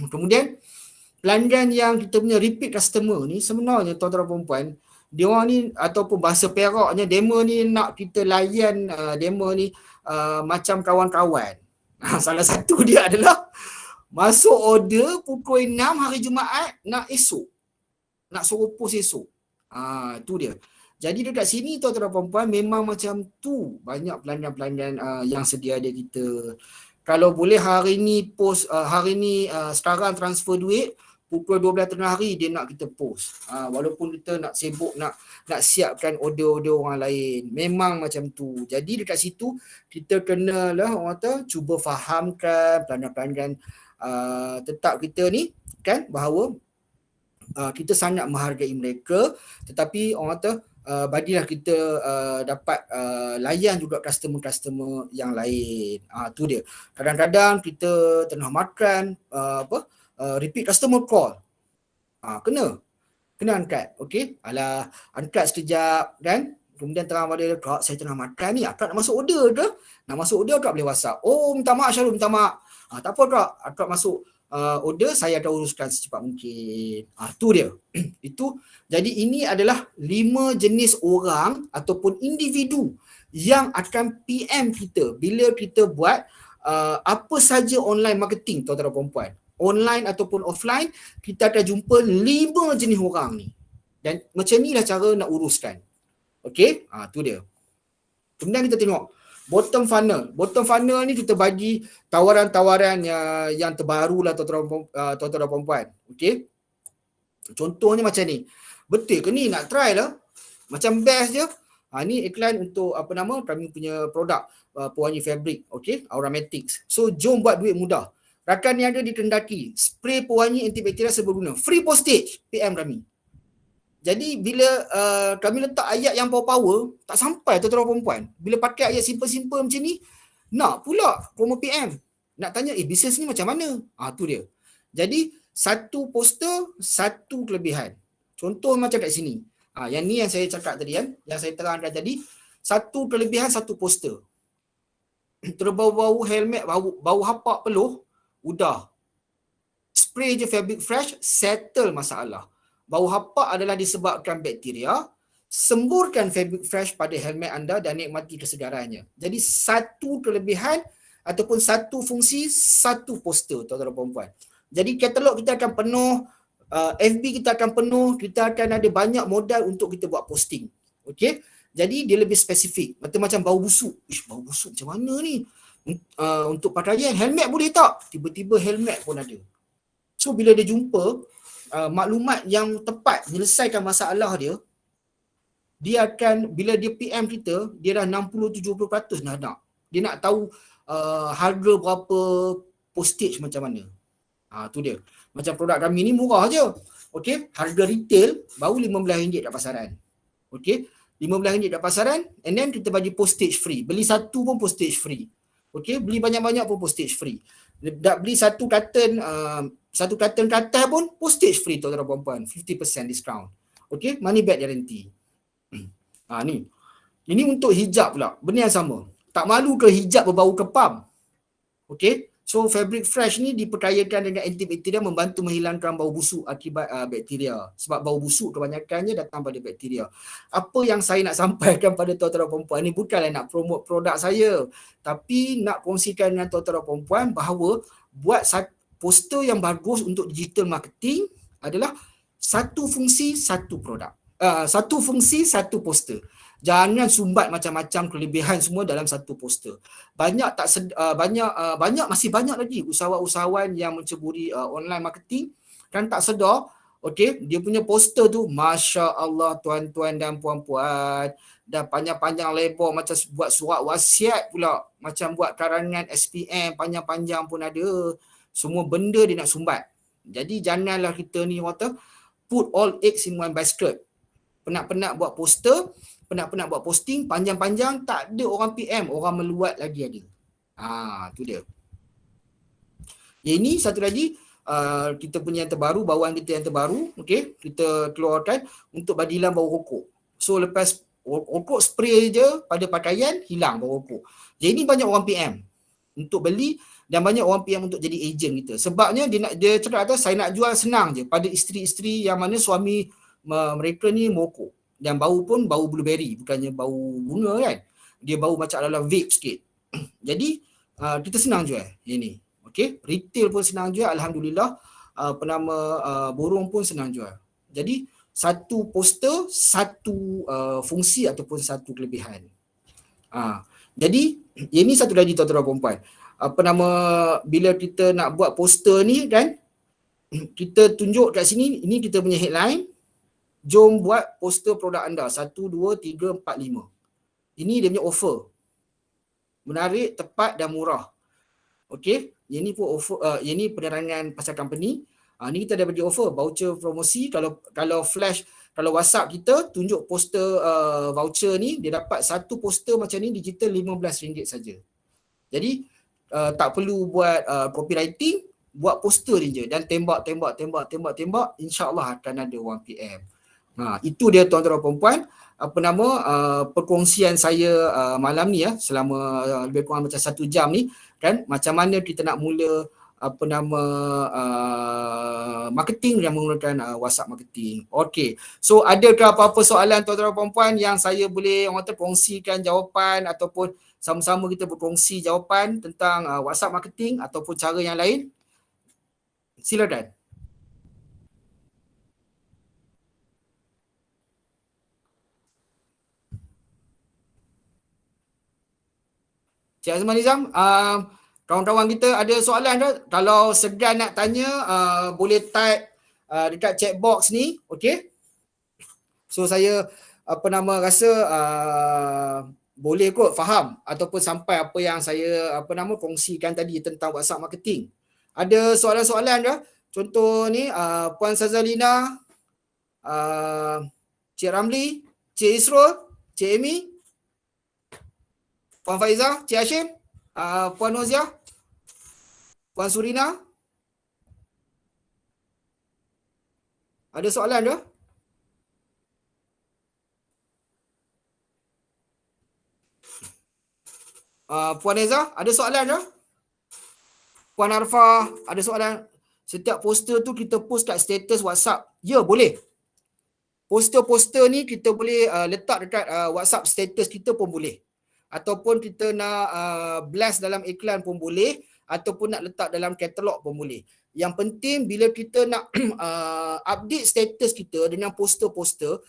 Kemudian, pelanggan yang kita punya repeat customer ni, sebenarnya tuan-tuan dan puan-puan, dia orang ni ataupun bahasa Peraknya, demo ni nak kita layan demo ni macam kawan-kawan. Salah satu dia adalah masuk order pukul 6 hari Jumaat, nak esok. Nak suruh post esok. Itu dia. Jadi dekat sini tuan-tuan dan puan-puan memang macam tu, banyak pelanggan-pelanggan yang sedia ada kita. Kalau boleh hari ni post, hari ni sekarang transfer duit, pukul 12 tengah hari dia nak kita post. Walaupun kita nak sibuk nak siapkan order-order orang lain. Memang macam tu. Jadi dekat situ kita kenalah orang kata cuba fahamkan pelanggan-pelanggan tetap kita ni kan, bahawa kita sangat menghargai mereka, tetapi orang kata bagilah kita dapat layan juga customer-customer yang lain. Tu dia. Kadang-kadang kita tengah makan repeat customer call. Kena angkat. Okey. Alah, angkat sekejap kan. Kemudian terang pada dia, "Kak, saya tengah makan ni. Akak nak masuk order ke? Nak masuk order Kak boleh WhatsApp." "Oh, minta maaf Syarul, minta maaf." "Tak apa Kak, akak masuk order, saya akan uruskan secepat mungkin." Tu dia. Itu. Jadi ini adalah 5 jenis orang ataupun individu yang akan PM kita bila kita buat apa saja online marketing, tuan-tuan dan puan-puan. Online ataupun offline, kita akan jumpa 5 jenis orang ni. Dan macam inilah cara nak uruskan. Okey? Tu dia. Kemudian kita tengok bottom funnel. Bottom funnel ni kita bagi tawaran-tawaran yang terbaru lah tuan-tuan dan puan-puan. Okey? Contohnya macam ni. Betul ke ni? Nak try lah. Macam best je. Ni iklan untuk kami punya produk pewangi fabric. Okey? Aromatics. So jom buat duit mudah. Rakan yang ada di Kendaki, spray pewangi antibakteria seberguna. Free postage, PM kami. Jadi bila kami letak ayat yang power-power, tak sampai tuan-tuan dan puan-puan. Bila pakai ayat simple-simple macam ni, nak pula promo PM. Nak tanya, bisnes ni macam mana? Tu dia. Jadi, satu poster, satu kelebihan. Contoh macam kat sini. Yang ni yang saya cakap tadi kan, yang saya terangkan tadi, satu kelebihan, satu poster. Terbau-bau helmet, bau hapak peluh, udah. Spray je Fabric Fresh, settle masalah. Bau hapak adalah disebabkan bakteria. Semburkan Fabric Fresh pada helmet anda dan nikmati kesegarannya. Jadi satu kelebihan ataupun satu fungsi, satu poster, tuan-tuan dan puan-puan. Jadi katalog kita akan penuh, FB kita akan penuh, kita akan ada banyak modal untuk kita buat posting. Okey? Jadi dia lebih spesifik. Macam bau busuk. Bau busuk macam mana ni? Untuk pakaian, helmet boleh tak? Tiba-tiba helmet pun ada. So bila dia jumpa maklumat yang tepat menyelesaikan masalah dia, dia akan, bila dia PM kita, dia dah 60-70% dah nak. Dia nak tahu harga berapa, postage macam mana. Tu dia. Macam produk kami ni murah je. Okey, harga retail baru RM15 kat pasaran. Okey, RM15 kat pasaran, and then kita bagi postage free. Beli satu pun postage free. Okey, beli banyak-banyak pun postage free. Dah beli satu carton katal pun postage free, tuan-tuan dan puan-puan. 50% discount. Okey, money back guarantee. Ni. Ini untuk hijab pula. Benda yang sama. Tak malu ke hijab berbau kepam? Okey. So Fabric Fresh ni diperkayakan dengan antibakteria, membantu menghilangkan bau busuk akibat bakteria. Sebab bau busuk kebanyakannya datang pada bakteria. Apa yang saya nak sampaikan pada tuan-tuan dan puan-puan ni bukanlah nak promote produk saya, tapi nak kongsikan dengan tuan-tuan dan puan-puan bahawa buat poster yang bagus untuk digital marketing adalah satu fungsi, satu produk. Satu fungsi, satu poster. Jangan sumbat macam-macam kelebihan semua dalam satu poster. Masih banyak lagi usahawan-usahawan yang menceburi online marketing kan tak sedar. Okey, dia punya poster tu, masya-Allah tuan-tuan dan puan-puan, dah panjang-panjang lebar, macam buat surat wasiat pula, macam buat karangan SPM panjang-panjang pun ada. Semua benda dia nak sumbat. Jadi janganlah kita ni put all eggs in one basket. Penat-penat buat poster, penat-penat buat posting, panjang-panjang, tak ada orang PM, orang meluat lagi ada. Tu dia. Ini satu lagi, kita punya yang terbaru, bawaan kita yang terbaru, okey, kita keluarkan untuk badilan bau rokok. So lepas rokok spray je pada pakaian, hilang bau rokok. Jadi ini banyak orang PM untuk beli dan banyak orang PM untuk jadi ejen kita. Sebabnya dia cakap saya nak jual senang je pada isteri-isteri yang mana suami mereka ni merokok. Dan bau pun bau blueberry, bukannya bau bunga kan. Dia bau macam ala vape sikit. Jadi kita senang jual ini. Okey, retail pun senang jual, alhamdulillah. Penama borong pun senang jual. Jadi satu poster, satu fungsi ataupun satu kelebihan. Jadi ini satu lagi tuan-tuan dan puan-puan. Bila kita nak buat poster ni kan, kita tunjuk kat sini, ini kita punya headline. Jom buat poster produk anda. 1, 2, 3, 4, 5. Ini dia punya offer. Menarik, tepat dan murah. Okey, ini pun offer, ini penerangan pasal company. Ni kita dah bagi offer, voucher promosi. Kalau flash, kalau WhatsApp kita tunjuk poster voucher ni, dia dapat satu poster macam ni digital RM15 saja. Jadi tak perlu buat copywriting, buat poster ni je dan tembak, insya-Allah akan ada 1 PM. Itu dia tuan-tuan dan puan-puan, perkongsian saya malam ni selama lebih kurang macam 1 jam ni kan, macam mana kita nak mula marketing yang menggunakan WhatsApp marketing. Okey. So adakah apa-apa soalan tuan-tuan dan puan-puan yang saya boleh kongsikan jawapan ataupun sama-sama kita berkongsi jawapan tentang WhatsApp marketing ataupun cara yang lain? Silakan. Cik Azman Nizam, kawan-kawan kita ada soalan tak? Kalau segan nak tanya, boleh type dekat chat box ni, okey? So saya rasa boleh kot faham ataupun sampai apa yang saya kongsikan tadi tentang WhatsApp marketing. Ada soalan-soalan ke? Contoh ni Puan Sazalina, Cik Ramli, Cik Isrul, Cik Amy, Puan Faizah, Cik Hashim, Puan Noziah, Puan Surina. Ada soalan ke? Puan Eza, ada soalan ke? Puan Arfa, ada soalan? Setiap poster tu kita post kat status WhatsApp. Ya, boleh. Poster-poster ni kita boleh letak dekat WhatsApp status kita pun boleh. Ataupun kita nak blast dalam iklan pun boleh, ataupun nak letak dalam katalog pun boleh. Yang penting bila kita nak update status kita dengan poster-poster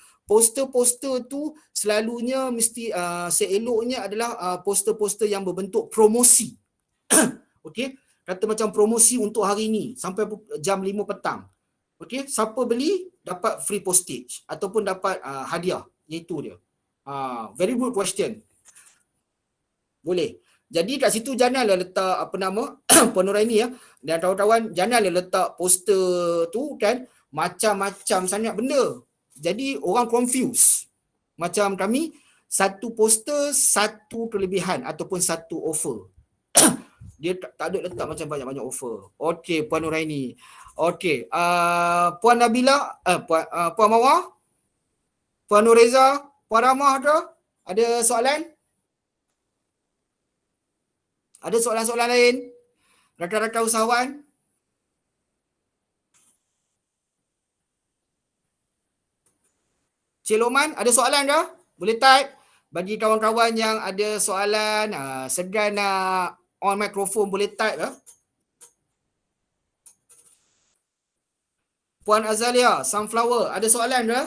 tu selalunya mesti seeloknya adalah poster-poster yang berbentuk promosi. Okey, kata macam promosi untuk hari ni sampai jam 5 petang. Okey, siapa beli dapat free postage ataupun dapat hadiah. Itu dia. Very good question. Boleh. Jadi kat situ janganlah letak Puan Nuraini dan kawan-kawan, janganlah letak poster tu kan macam-macam sangat benda. Jadi orang confuse. Macam kami, satu poster, satu kelebihan ataupun satu offer. Dia tak ada letak macam banyak-banyak offer. Okey, Puan Nuraini. Okey, Puan Nabila, Puan Mawar, Puan Nureza, Puan Ramah ada soalan? Ada soalan-soalan lain? Rakan-rakan usahawan? Cik Lokman, ada soalan ke? Boleh type. Bagi kawan-kawan yang ada soalan, segan nak on mikrofon boleh type. Puan Azalia, Sunflower, ada soalan ke?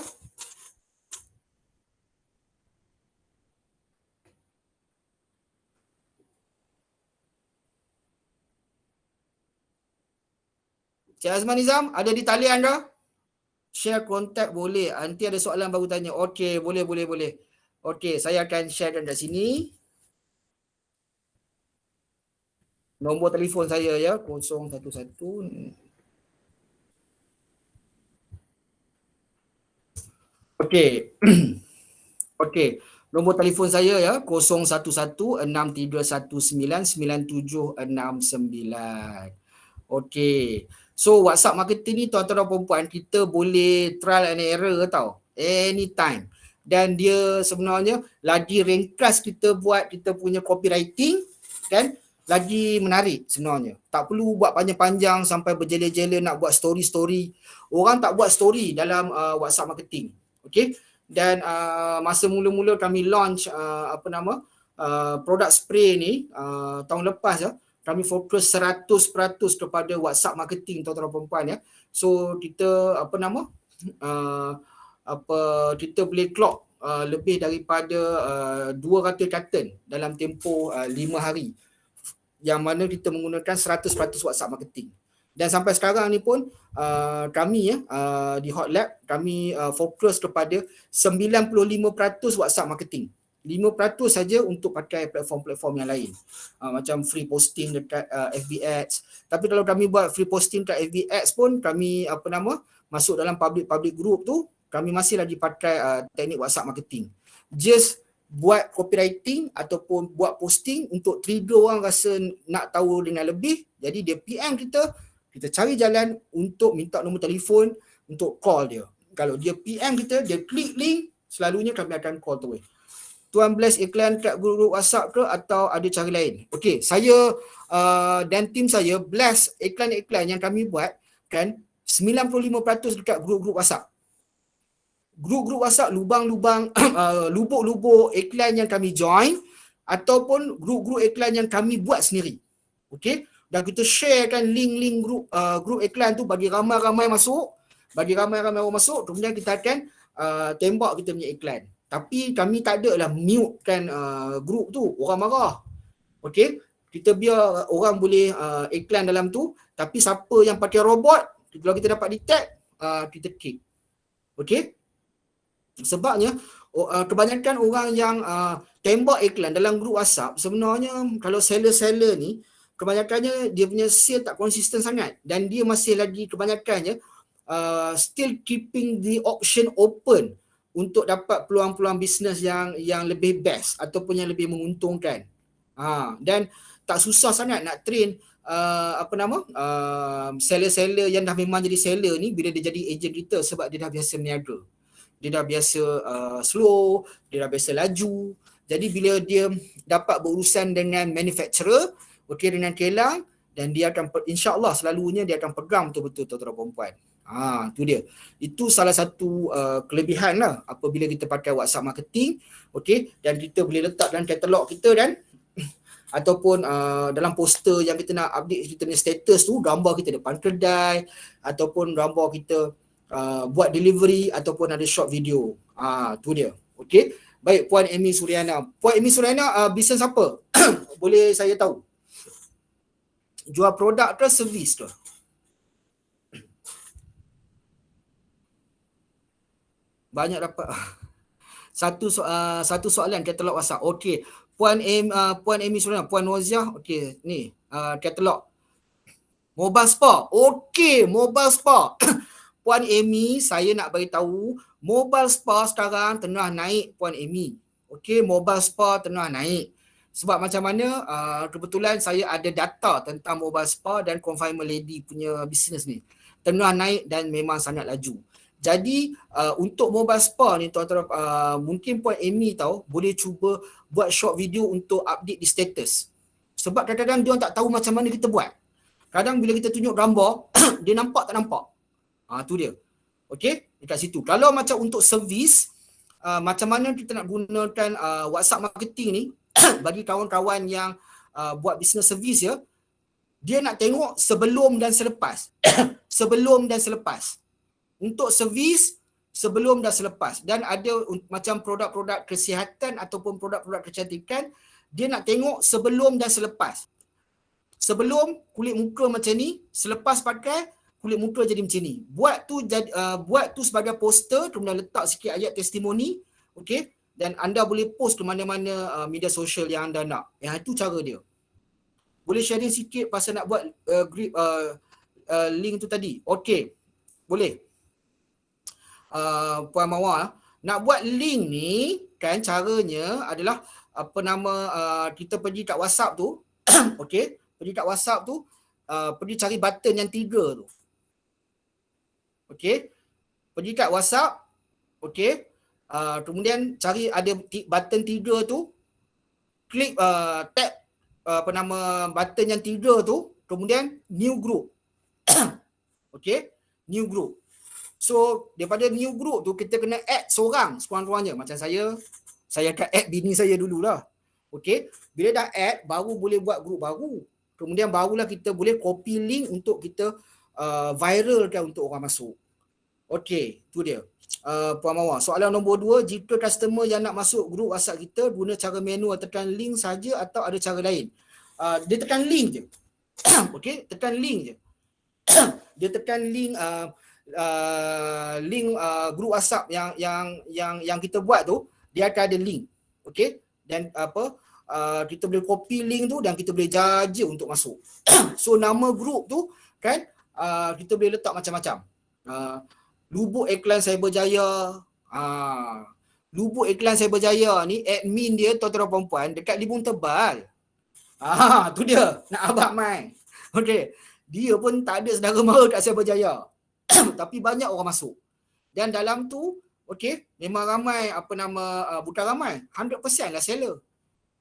Cik Azman Nizam, ada di talian ke? Share kontak boleh. Nanti ada soalan baru tanya. Okey, boleh. Okey, saya akan sharekan kat sini. Nombor telefon saya 011. Okey. Okey. Nombor telefon saya 011631999769. Okey. So WhatsApp marketing ni tuan-tuan dan puan-puan, kita boleh trial and error tau. Anytime. Dan dia sebenarnya lagi ringkas kita buat kita punya copywriting kan, lagi menarik sebenarnya. Tak perlu buat panjang-panjang sampai berjela-jela nak buat story-story. Orang tak buat story dalam WhatsApp marketing. Okey. Dan masa mula-mula kami launch produk spray ni tahun lepas kami fokus 100% kepada WhatsApp marketing tuan-tuan dan puan-puan So kita kita boleh clock lebih daripada 200 carton dalam tempoh 5 hari, yang mana kita menggunakan 100% WhatsApp marketing. Dan sampai sekarang ni pun kami di Hot Lab kami fokus kepada 95% WhatsApp marketing. 5% saja untuk pakai platform-platform yang lain. Macam free posting dekat FB Ads. Tapi kalau kami buat free posting dekat FB Ads pun, kami masuk dalam public group tu, kami masih lagi pakai teknik WhatsApp marketing. Just buat copywriting ataupun buat posting untuk trigger orang rasa nak tahu dengan lebih. Jadi dia PM kita cari jalan untuk minta nombor telefon untuk call dia. Kalau dia PM kita, dia klik link, selalunya kami akan call terus. Tuan blast iklan kat grup WhatsApp ke atau ada cara lain? Okey, saya dan tim saya blast iklan-iklan yang kami buat kan 95% dekat grup-grup WhatsApp. Grup-grup WhatsApp lubang-lubang lubuk-lubuk iklan yang kami join ataupun grup-grup iklan yang kami buat sendiri. Okey, dan kita sharekan link-link grup iklan tu bagi ramai-ramai masuk, orang masuk, kemudian kita akan tembak kita punya iklan. Tapi kami tak ada lah mute kan grup tu, orang marah. Okey, kita biar orang boleh iklan dalam tu, tapi siapa yang pakai robot, kalau kita dapat detect, kita kick. Okey? Sebabnya kebanyakan orang yang tembak iklan dalam grup WhatsApp, sebenarnya kalau seller-seller ni, kebanyakannya dia punya sale tak konsisten sangat, dan dia masih lagi kebanyakannya still keeping the option open untuk dapat peluang-peluang bisnes yang lebih best ataupun yang lebih menguntungkan. Dan tak susah sangat nak train seller-seller yang dah memang jadi seller ni bila dia jadi agent kita, sebab dia dah biasa meniaga. Dia dah biasa slow, dia dah biasa laju. Jadi bila dia dapat berurusan dengan manufacturer, dengan kilang, dan dia akan insya-Allah selalunya dia akan pegang betul-betul tuan-tuan perempuan. Tu dia. Itu salah satu kelebihan lah apabila kita pakai WhatsApp marketing, dan kita boleh letak dalam katalog kita dan ataupun dalam poster yang kita nak update kita punya status tu, gambar kita depan kedai ataupun gambar kita buat delivery ataupun ada short video. Tu dia. Okey. Baik, Puan Amy Suryana. Puan Amy Suryana bisnes apa? Boleh saya tahu? Jual produk ke servis ke? Banyak dapat. Satu soalan katalog WhatsApp. Okey. Puan Amy Suryana, Puan Noziah, okey, ni katalog. Mobile Spa. Okey, Mobile Spa. Puan Amy, saya nak beritahu, Mobile Spa sekarang tengah naik, Puan Amy. Okey, Mobile Spa tengah naik. Sebab macam mana, kebetulan saya ada data tentang Mobile Spa dan Confinement Lady punya bisnes ni. Tengah naik dan memang sangat laju. Jadi untuk Mobile Spa ni tuan-tuan, mungkin Puan Amy tahu, boleh cuba buat short video untuk update di status. Sebab kadang-kadang dia tak tahu macam mana kita buat. Kadang bila kita tunjuk gambar, dia nampak tak nampak. Tu dia. Okey, dekat situ. Kalau macam untuk servis, macam mana kita nak gunakan WhatsApp marketing ni bagi kawan-kawan yang buat bisnes servis ya, dia nak tengok sebelum dan selepas. Sebelum dan selepas. Untuk servis, sebelum dan selepas. Dan ada macam produk-produk kesihatan ataupun produk-produk kecantikan, dia nak tengok sebelum dan selepas. Sebelum kulit muka macam ni, selepas pakai kulit muka jadi macam ni. Buat tu sebagai poster, kemudian letak sikit ayat testimoni, okey, dan anda boleh post ke mana-mana media sosial yang anda nak. Itu cara dia. Boleh sharing sikit pasal nak buat link tu tadi. Okey, boleh. Puan Mawar, nak buat link ni kan caranya adalah kita pergi kat WhatsApp tu. Okey, pergi kat WhatsApp tu, pergi cari button yang 3 tu. Okey, pergi kat WhatsApp, okey, kemudian cari ada button 3 tu, klik tap button yang 3 tu, kemudian new group. Okey, new group. So daripada new group tu kita kena add seorang sekurang-kurangnya. Macam saya akan add bini saya dululah. Okey, bila dah add baru boleh buat group baru. Kemudian barulah kita boleh copy link untuk kita viralkan untuk orang masuk. Okey, tu dia. Puan Mawar. Soalan nombor 2, jika customer yang nak masuk grup WhatsApp kita guna cara manual tekan link saja atau ada cara lain? Dia tekan link je. Okey, tekan link je. Dia tekan link grup WhatsApp yang kita buat tu, dia akan ada link. Okey? Dan kita boleh copy link tu dan kita boleh jaja untuk masuk. So nama grup tu kan kita boleh letak macam-macam. Lubuk Iklan Cyberjaya. Lubuk Iklan Cyberjaya ni admin dia tuan-tuan dan puan dekat Libung Tebal. Tu dia nak abang mai. Okey. Dia pun tak ada saudara mara kat Cyberjaya. Tapi banyak orang masuk. Dan dalam tu okey, memang ramai bukan ramai, 100% lah seller.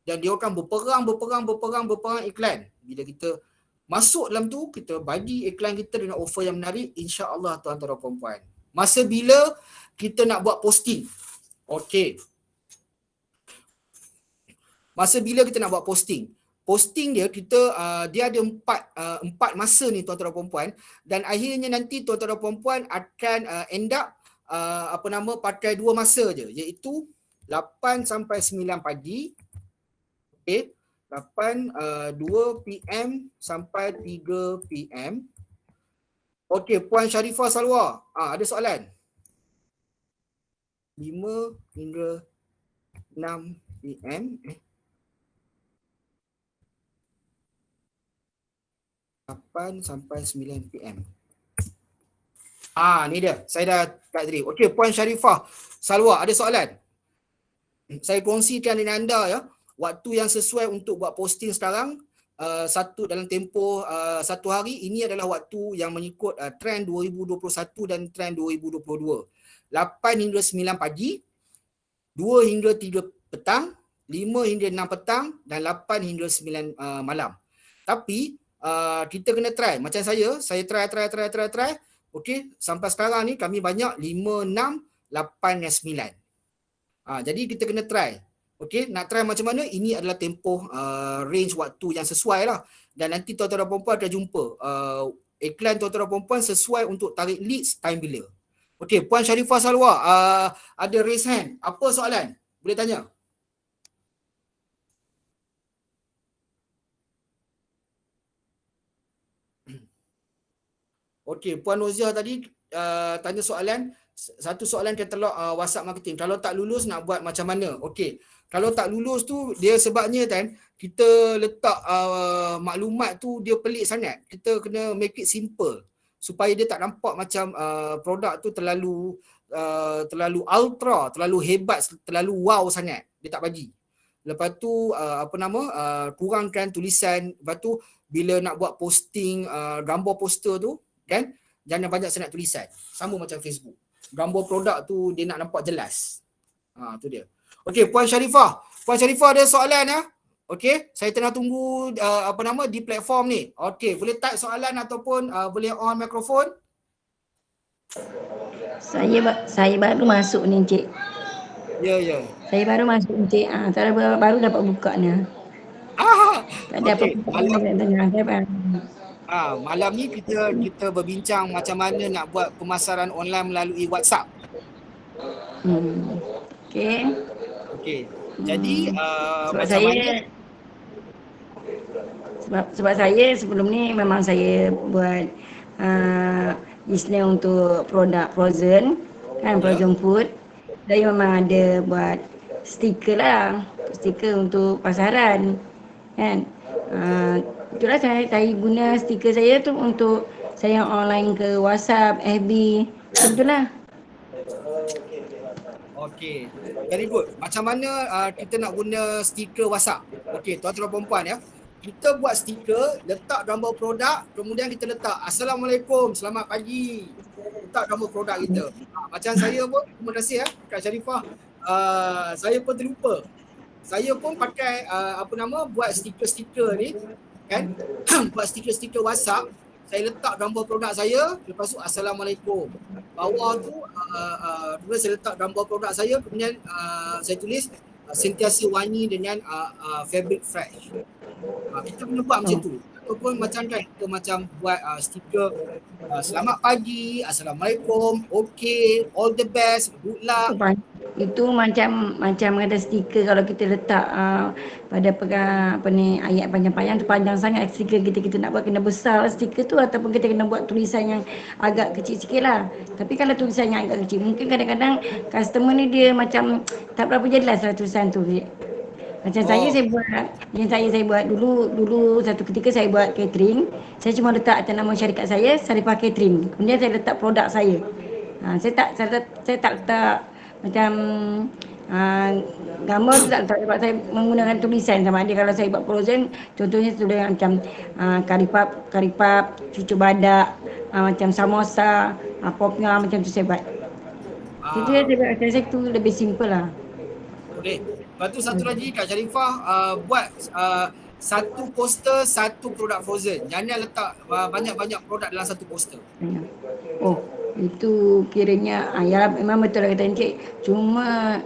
Dan dia akan berperang iklan. Bila kita masuk dalam tu, kita bagi iklan kita dengan offer yang menarik, insya-Allah tuan-tuan dan puan-puan. Masa bila kita nak buat posting. Okey. Masa bila kita nak buat posting. Posting dia dia ada empat masa ni tuan-tuan dan puan-puan, dan akhirnya nanti tuan-tuan dan puan-puan akan end up pakai 2 masa je, iaitu 8 sampai 9 pagi. Okey, 2 PM sampai 3 PM. Okey, Puan Sharifah Salwa, ada soalan? 5 hingga 6 PM. 8 sampai 9 PM. Ni dia. Saya dah kat tadi. Okey, Puan Sharifah Salwa, ada soalan? Saya kongsikan dengan anda ya, waktu yang sesuai untuk buat posting sekarang, dalam tempoh 1 hari, ini adalah waktu yang mengikut trend 2021 dan trend 2022. 8 hingga 9 pagi, 2 hingga 3 petang, 5 hingga 6 petang dan 8 hingga 9 malam. Tapi kita kena try. Macam saya try. Okey, sampai sekarang ni kami banyak 5, 6, 8 dan 9. Jadi kita kena try. Okey, nak try macam mana? Ini adalah tempoh range waktu yang sesuai lah. Dan nanti tuan-tuan dan puan-puan akan jumpa iklan tuan-tuan dan puan-puan sesuai untuk tarik leads time bila. Okey, Puan Sharifah Salwa, ada raise hand. Apa soalan? Boleh tanya. Okey, Puan Nozia tadi tanya soalan, satu soalan katalog WhatsApp marketing. Kalau tak lulus nak buat macam mana? Okey, kalau tak lulus tu dia sebabnya kan kita letak maklumat tu dia pelik sangat. Kita kena make it simple supaya dia tak nampak macam produk tu terlalu ultra, terlalu hebat, terlalu wow sangat. Dia tak bagi. Lepas tu kurangkan tulisan. Lepas tu bila nak buat posting gambar poster tu kan, jangan banyak sangat tulisan. Sama macam Facebook. Gambar produk tu dia nak nampak jelas. Tu dia. Okey, Puan Sharifah. Puan Sharifah ada soalan ya? Okey, saya tengah tunggu di platform ni. Okey, boleh type soalan ataupun boleh on mikrofon. Saya baru masuk ni, Encik. Ya. Saya baru masuk, Encik. Saya baru dapat buka ni. Tak ada Okey, apa-apa nak tanya. Saya baru. Malam ni kita berbincang macam mana nak buat pemasaran online melalui WhatsApp. Okey. Jadi sebab saya sebelum ni memang saya buat business untuk produk frozen kan, frozen food. Saya memang ada buat stiker untuk pasaran kan. Itulah saya guna stiker saya tu untuk saya online ke WhatsApp, FB. Itulah. Okey, very good. Macam mana kita nak guna stiker WhatsApp? Okey, tuan-tuan dan puan-puan ya. Kita buat stiker, letak gambar produk, kemudian kita letak Assalamualaikum, selamat pagi. Letak gambar produk kita. Macam saya pun, terima kasih ya Kak Sharifah. Saya pun terlupa. Saya pun pakai buat stiker-stiker ni kan. Buat stiker-stiker WhatsApp. Saya letak gambar produk saya, lepas tu Assalamualaikum. Bawah tu saya letak gambar produk saya, kemudian saya tulis sentiasa wangi dengan fabric fresh. Kita kena buat macam tu. Ataupun macam kan kita macam buat stiker selamat pagi, assalamualaikum, okay, all the best, good luck. Itu macam ada stiker kalau kita letak pada pegang ayat panjang-panjang tu panjang sangat stiker kita nak buat kena besar stiker tu, ataupun kita kena buat tulisan yang agak kecil sikit lah. Tapi kalau tulisan yang agak kecil, mungkin kadang-kadang customer ni dia macam tak berapa jadilah tulisan tu. Macam saya buat, yang saya buat dulu satu ketika saya buat catering, saya cuma letak atas nama syarikat saya, Sarifah Catering. Kemudian saya letak produk saya. Saya tak letak macam gambar tu tak letak, sebab saya menggunakan tulisan sama ada kalau saya buat frozen, contohnya tulisan macam karipap, cucu badak, macam samosa, popnya macam tu saya buat. Itu saya buat, saya tu lebih simple lah. Okey. Lepas tu satu lagi Kak Sharifah buat satu poster, satu produk frozen. Jangan letak banyak-banyak produk dalam satu poster. Oh, itu kiranya ya memang betul lah kata Encik. Cuma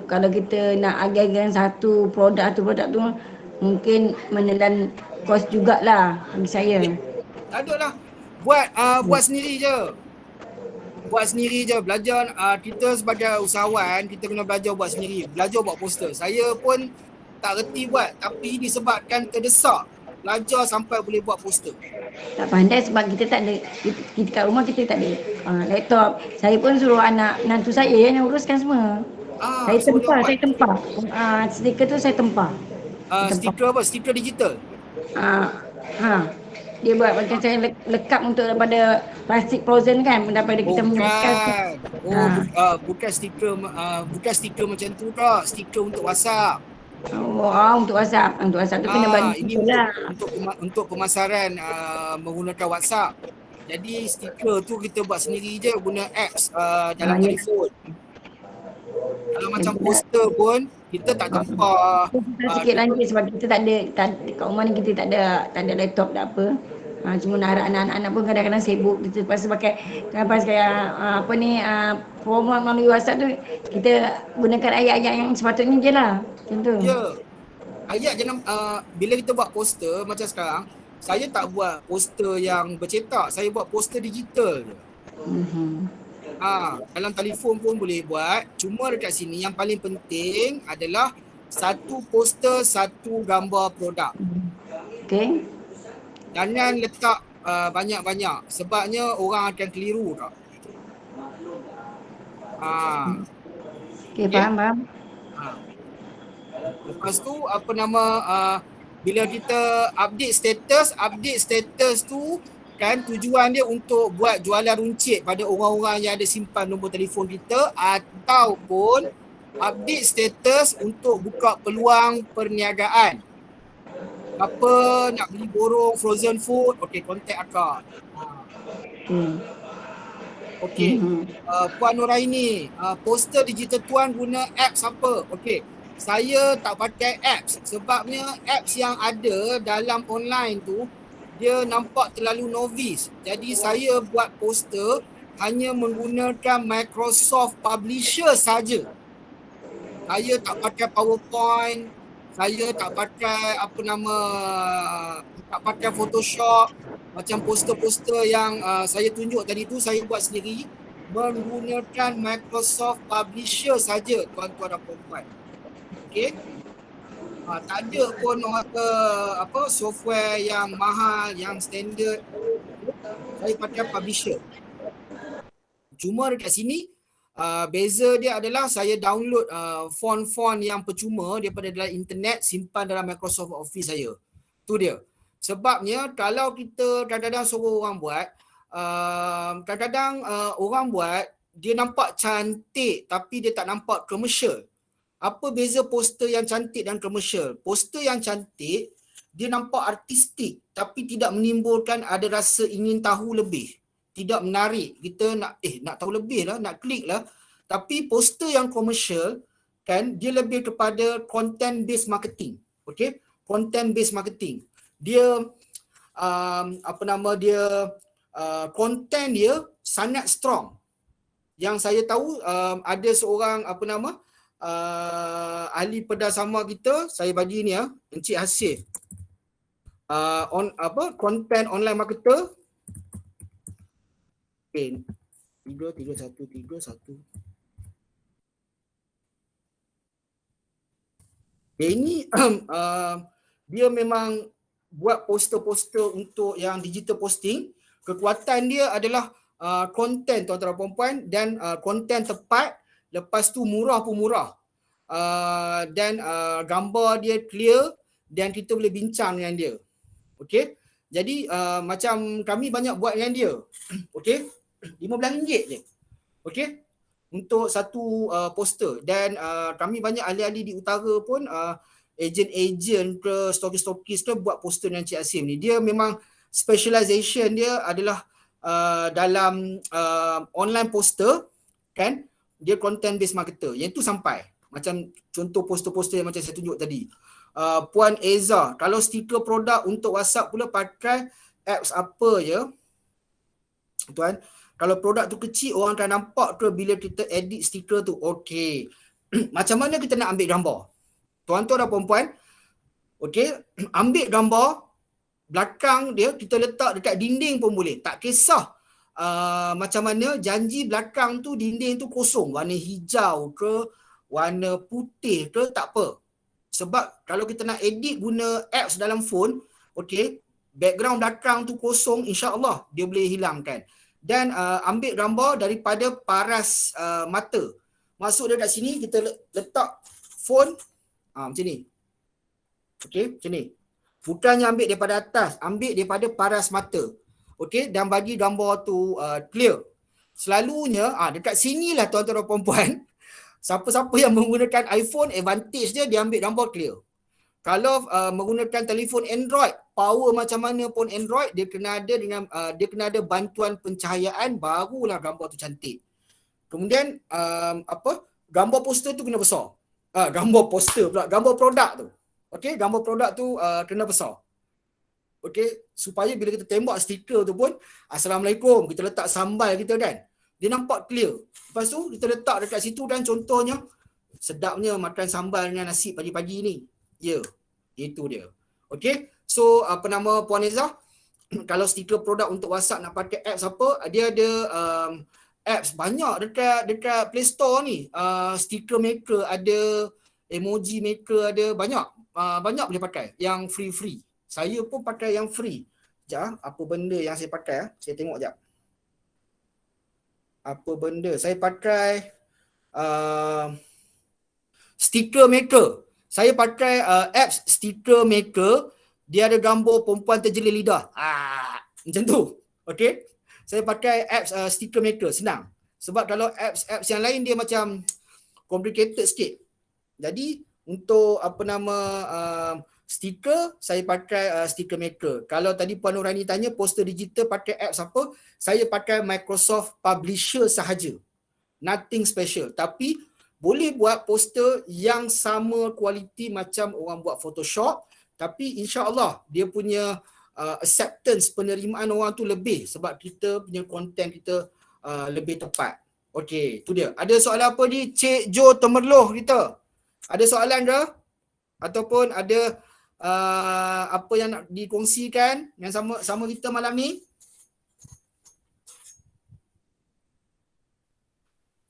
kalau kita nak agak-agak satu produk tu mungkin menelan kos jugalah bagi saya. Tak ada lah. Buat sendiri je. Belajar, kita sebagai usahawan, kita kena belajar buat sendiri. Belajar buat poster. Saya pun tak reti buat, tapi disebabkan terdesak, belajar sampai boleh buat poster. Tak pandai sebab kita tak ada, kita kat rumah kita tak ada laptop. Saya pun suruh anak menantu saya yang uruskan semua. Saya tempah. Stiker tu saya tempah. Stiker apa? Stiker digital? Dia buat macam saya lekap untuk daripada plastik frozen kan, daripada kita menyekat. Bukan stiker macam tu tak. Stiker untuk WhatsApp. Untuk WhatsApp. Untuk WhatsApp tu kena bagi ini untuk pemasaran menggunakan WhatsApp. Jadi stiker tu kita buat sendiri je guna apps dalam telefon. Kalau macam poster pun kita tak tempah. Sikit lagi sebab kita tak ada kat rumah ni kita tak ada laptop tak apa. Cuma nak anak-anak pun kadang-kadang sibuk kita pakai format melalui WhatsApp tu, kita gunakan ayat-ayat yang sepatutnya je lah. Macam tu. Ya. Ayat jangan bila kita buat poster macam sekarang, saya tak buat poster yang bercetak, saya buat poster digital je. Dalam telefon pun boleh buat. Cuma dekat sini yang paling penting adalah satu poster, satu gambar produk. Okey. Jangan letak banyak-banyak sebabnya orang akan keliru tak. Okey, faham. Lepas tu bila kita update status tu kan tujuan dia untuk buat jualan runcit pada orang-orang yang ada simpan nombor telefon kita, ataupun update status untuk buka peluang perniagaan. Apa nak beli borong frozen food, okey, contact akak. Okey. Puan Nuraini, poster digital tuan guna apps apa? Okey. Saya tak pakai apps sebabnya apps yang ada dalam online tu dia nampak terlalu novice. Jadi saya buat poster hanya menggunakan Microsoft Publisher saja. Saya tak pakai PowerPoint, saya tak pakai tak pakai Photoshop. Macam poster-poster yang saya tunjuk tadi tu saya buat sendiri menggunakan Microsoft Publisher saja, tuan-tuan dan puan-puan. Okey. Tak ada pun software yang mahal, yang standard. Saya pakai Publisher. Cuma dekat sini beza dia adalah saya download font-font yang percuma daripada dalam internet, simpan dalam Microsoft Office saya. Tu dia. Sebabnya kalau kita kadang-kadang suruh orang buat, orang buat dia nampak cantik tapi dia tak nampak komersial. Apa beza poster yang cantik dan komersial? Poster yang cantik dia nampak artistik tapi tidak menimbulkan ada rasa ingin tahu lebih. Tidak menarik. Kita nak tahu lebih lah, nak klik lah. Tapi poster yang komersial kan dia lebih kepada content based marketing. Okey? Content based marketing. Dia content dia sangat strong. Yang saya tahu ada seorang ahli pedah sama kita, saya bagi ni Encik Hasif. Content online marketer. Okay. 33131. Dia ini dia memang buat poster-poster untuk yang digital posting. Kekuatan dia adalah konten tuan-tuan dan puan-puan, dan konten tepat, lepas tu murah pun murah. Dan gambar dia clear dan kita boleh bincang dengan dia. Okey. Jadi macam kami banyak buat dengan dia. Okey. RM15 je. Okey. Untuk satu poster, dan kami banyak ahli-ahli di utara pun ejen-ejen ke stokis-stokis ke buat poster dengan Cik Asim ni. Dia memang specialization dia adalah dalam online poster kan. Dia content based marketer. Yang tu sampai. Macam contoh poster-poster yang macam saya tunjuk tadi. Puan Eza, kalau stiker produk untuk WhatsApp pula pakai apps apa ya? Tuan, kalau produk tu kecil orang akan nampak ke bila kita edit stiker tu? Okey. Macam mana kita nak ambil gambar? Tuan-tuan dan puan-puan, okey, ambil gambar belakang dia kita letak dekat dinding pun boleh. Tak kisah macam mana, janji belakang tu dinding tu kosong, warna hijau ke, warna putih ke, tak apa. Sebab kalau kita nak edit guna apps dalam phone, okey, background belakang tu kosong, insya-Allah dia boleh hilangkan. Dan ambil gambar daripada paras mata. Masuk dekat sini, kita letak phone macam ni. Okey, macam ni. Bukannya ambil daripada atas, ambil daripada paras mata. Okey, dan bagi gambar tu clear. Selalunya dekat sinilah tuan-tuan dan puan-puan, siapa-siapa yang menggunakan iPhone, advantage dia ambil gambar clear. Kalau menggunakan telefon Android, power macam mana pun Android, dia kena ada dengan dia kena ada bantuan pencahayaan, barulah gambar tu cantik. Kemudian gambar poster tu kena besar. Gambar poster pula, gambar produk tu. Okey, gambar produk tu kena besar. Okey, supaya bila kita tembak stiker tu pun, Assalamualaikum, kita letak sambal kita kan, dia nampak clear. Lepas tu kita letak dekat situ, dan contohnya sedapnya makan sambal dengan nasi pagi-pagi ni. Ya, itu dia. Okey, so apa nama Puan Eza, kalau stiker produk untuk WhatsApp nak pakai apps apa, dia ada apps banyak dekat Play Store ni. Sticker maker ada, emoji maker ada, banyak boleh pakai yang free. Saya pun pakai yang free. Sekejap, apa benda yang saya pakai? Saya tengok sekejap. Apa benda? Saya pakai sticker maker. Saya pakai apps sticker maker. Dia ada gambar perempuan terjelir lidah. Macam tu. Okey. Saya pakai apps sticker maker. Senang. Sebab kalau apps yang lain dia macam complicated sikit. Jadi untuk apa nama stiker, saya pakai sticker maker. Kalau tadi Puan Nurani tanya poster digital pakai apps apa, saya pakai Microsoft Publisher sahaja. Nothing special. Tapi boleh buat poster yang sama kualiti macam orang buat Photoshop, tapi insya-Allah dia punya acceptance, penerimaan orang tu lebih sebab kita punya konten kita lebih tepat. Okey, tu dia. Ada soalan apa ni Cik Jo Temerloh kita? Ada soalan ke? Ataupun ada apa yang nak dikongsikan yang sama kita malam ni?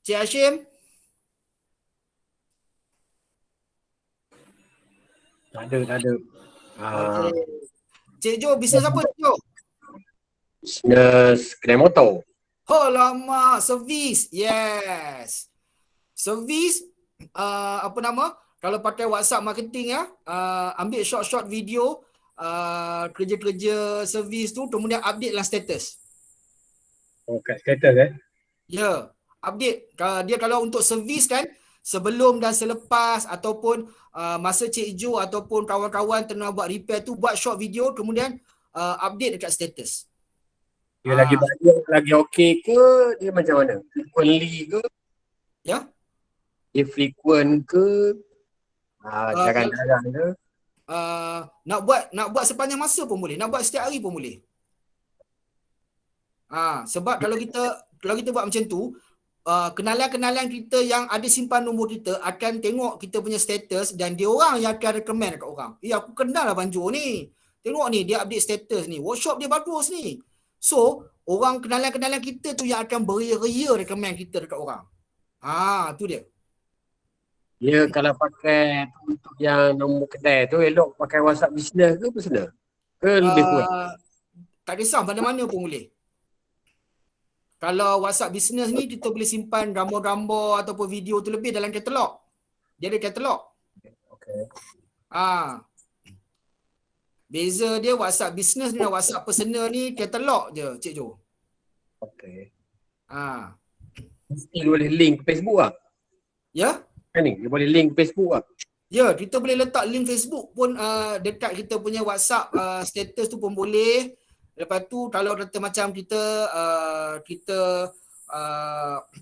Cik Hashim? Tak ada. Okey. Cik Jo, bisnes apa Cik Jo? Bisnes kedai motor. Oh lama, servis. Yes. Servis apa nama? Kalau pakai WhatsApp marketing ambil short video kerja-kerja servis tu, kemudian update dalam status. Oh, kat status Ya, update. Dia kalau untuk servis kan, sebelum dan selepas ataupun masa Cik Jo ataupun kawan-kawan tengah buat repair tu, buat short video kemudian update dekat status. Dia lagi baik, lagi okey ke? Dia macam mana? Frequently ke? Ya. Dia frequent ke? Jarang-jarang ke? Nak buat sepanjang masa pun boleh, nak buat setiap hari pun boleh. Sebab kalau kita buat macam tu, kenalan-kenalan kita yang ada simpan nombor kita akan tengok kita punya status dan dia orang yang akan recommend kat orang. Aku kenal lah Banjo ni. Tengok ni dia update status ni. Workshop dia bagus ni. So, orang kenalan-kenalan kita tu yang akan beria-ria recommend kita dekat orang. Tu dia. Dia kalau pakai tu untuk yang nombor kedai tu elok pakai WhatsApp business ke personal? Ke lebih kurang? Tak kisah mana-mana pun boleh. Kalau WhatsApp business ni kita boleh simpan gambar-gambar ataupun video tu lebih dalam katalog. Dia ada katalog. Okay. Beza dia WhatsApp business dengan WhatsApp personal ni katalog je Cik Jo. Okay. Ah. Mesti dia boleh link ke Facebook lah. Ya? Kan ni, dia boleh link ke Facebook lah. Ya, kita boleh letak link Facebook pun dekat kita punya WhatsApp status tu pun boleh. Lepas tu kalau kata macam kita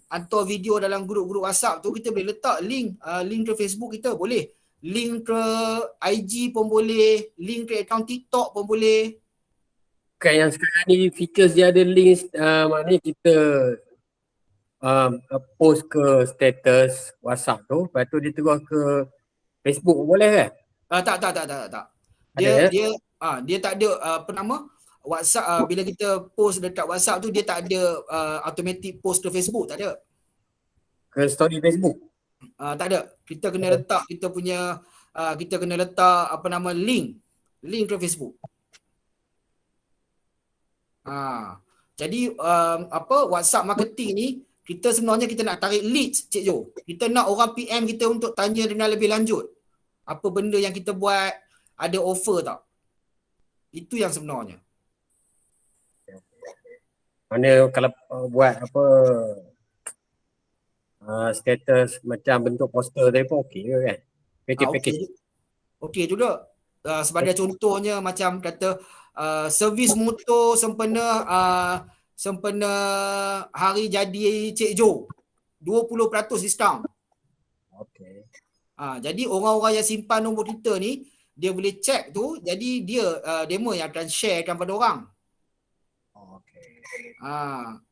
hantar video dalam grup-grup WhatsApp tu, kita boleh letak link ke Facebook kita boleh. Link ke IG pun boleh, link ke akaun TikTok pun boleh. Kan yang sekarang ni features dia ada link, maknanya kita post ke status WhatsApp tu, lepas tu dia terus ke Facebook pun boleh kan? Tak. Ada, Dia tak ada apa nama? WhatsApp bila kita post dekat WhatsApp tu dia tak ada automatic post ke Facebook, tak ada. Ke story Facebook. Tak ada. Kita kena letak kita punya kita kena letak apa nama link ke Facebook. Jadi WhatsApp marketing ni kita sebenarnya kita nak tarik leads Cik Jo. Kita nak orang PM kita untuk tanya dengan lebih lanjut. Apa benda yang kita buat, ada offer tak? Itu yang sebenarnya. Mana kalau buat apa status macam bentuk poster tadi pun okey ke kan? Package. Okey juga. Sebagai contohnya macam kata servis motor sempena hari jadi Cik Jo. 20% diskaun. Okey. Jadi orang-orang yang simpan nombor kita ni dia boleh check tu, jadi dia demo yang akan sharekan pada orang.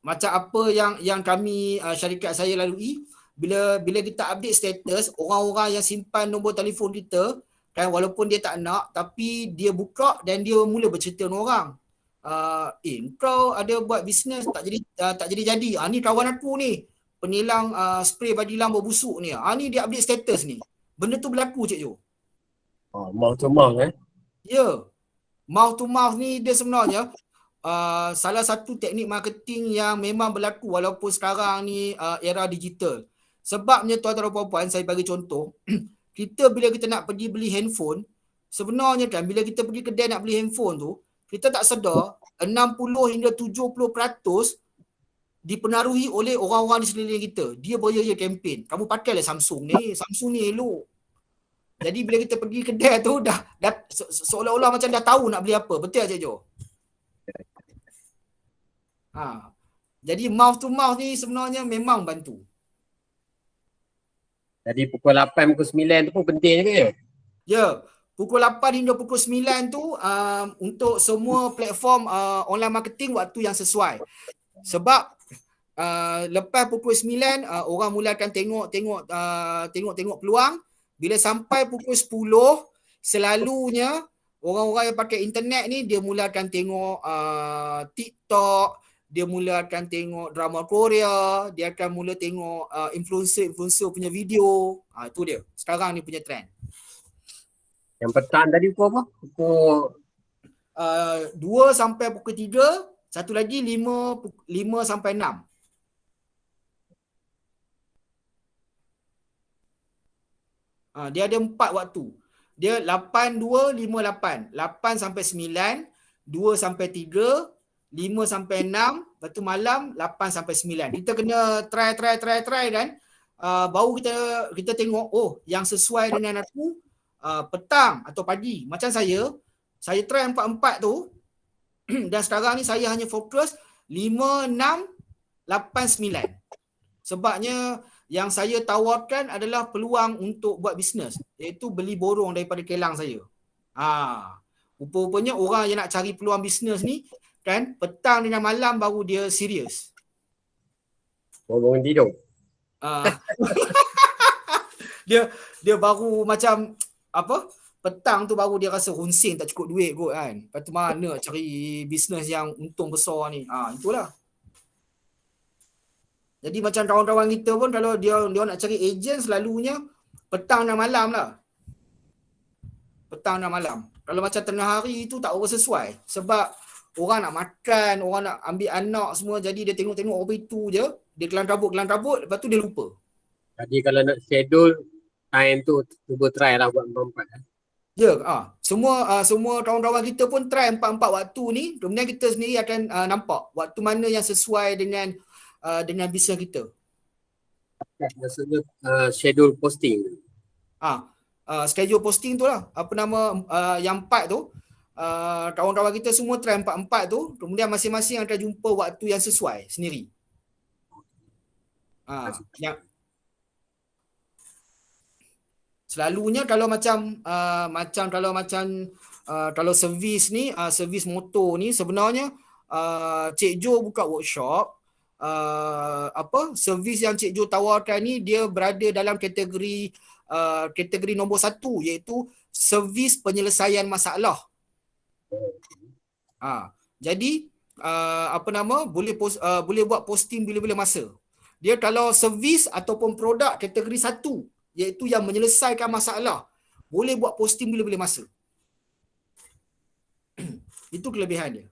Macam apa yang kami syarikat saya lalui, bila kita update status, orang-orang yang simpan nombor telefon kita kan, walaupun dia tak nak tapi dia buka dan dia mula bercerita dengan orang. Kau ada buat bisnes tak jadi. Ni kawan aku ni penilang spray bagi lampu busuk ni. Ni dia update status ni. Benda tu berlaku Cik Jo. Mouth to mouth Ya. Mouth to mouth ni dia sebenarnya salah satu teknik marketing yang memang berlaku walaupun sekarang ni era digital. Sebabnya tuan-tuan dan puan-puan, saya bagi contoh, bila kita nak pergi beli handphone, sebenarnya kan bila kita pergi kedai nak beli handphone tu, kita tak sedar 60 hingga 70% dipengaruhi oleh orang-orang di sekeliling kita. Dia beria-ria kempen. Kamu pakailah Samsung ni elok. Jadi bila kita pergi kedai tu dah seolah-olah macam dah tahu nak beli apa. Betul tak Cik Jo? Jadi mouth to mouth ni sebenarnya memang bantu. Jadi pukul 8, pukul 9 tu pun penting ke ya? Ya, pukul 8 hingga pukul 9 tu untuk semua platform online marketing waktu yang sesuai. Sebab lepas pukul 9 orang mula akan tengok peluang. Bila sampai pukul 10 selalunya orang-orang yang pakai internet ni dia mula akan tengok TikTok, dia mula akan tengok drama Korea, dia akan mula tengok influencer punya video. Itu dia. Sekarang ni punya trend. Yang petang tadi pukul apa? Pukul 2 sampai pukul 3, satu lagi 5 sampai 6. Dia ada 4 waktu. Dia 8, 2, 5, 8. 8 sampai 9, 2 sampai 3, 5 sampai 6, lepas tu malam 8 sampai 9. Kita kena try kan. Baru kita tengok yang sesuai dengan aku petang atau pagi. Macam saya try 4 tu dan sekarang ni saya hanya fokus 5, 6, 8, 9. Sebabnya yang saya tawarkan adalah peluang untuk buat bisnes, iaitu beli borong daripada kelang saya. Rupa-rupanya orang yang nak cari peluang bisnes ni kan petang dengan malam baru dia serius. bangun tidur. Ah. dia baru macam apa? Petang tu baru dia rasa hunsin tak cukup duit kot kan. Lepas tu mana nak cari bisnes yang untung besar ni. Itulah. Jadi macam kawan-kawan kita pun kalau dia nak cari ejen selalunya petang dan malam lah. Petang dan malam. Kalau macam tengah hari tu tak sesuai. Sebab orang nak makan, orang nak ambil anak semua. Jadi dia tengok-tengok orang itu je. Dia kelang-kabut, lepas tu dia lupa. Jadi kalau nak schedule time tu, cuba try lah buat 4-4. Ya, semua kawan-kawan kita pun try 4-4 waktu ni. Kemudian kita sendiri akan nampak waktu mana yang sesuai dengan bisnes kita. Maksudnya schedule posting. Schedule posting tu lah. Apa nama yang 4 tu. Kawan-kawan kita semua try 4-4 tu. Kemudian masing-masing akan jumpa waktu yang sesuai sendiri. Yang selalunya kalau kalau servis ni, servis motor ni sebenarnya Cik Jo buka workshop, servis yang Cik Jo tawarkan ni dia berada dalam kategori nombor 1, iaitu servis penyelesaian masalah. Jadi boleh buat posting bila-bila masa. Dia kalau servis ataupun produk kategori 1, iaitu yang menyelesaikan masalah, boleh buat posting bila-bila masa. Itu kelebihan dia.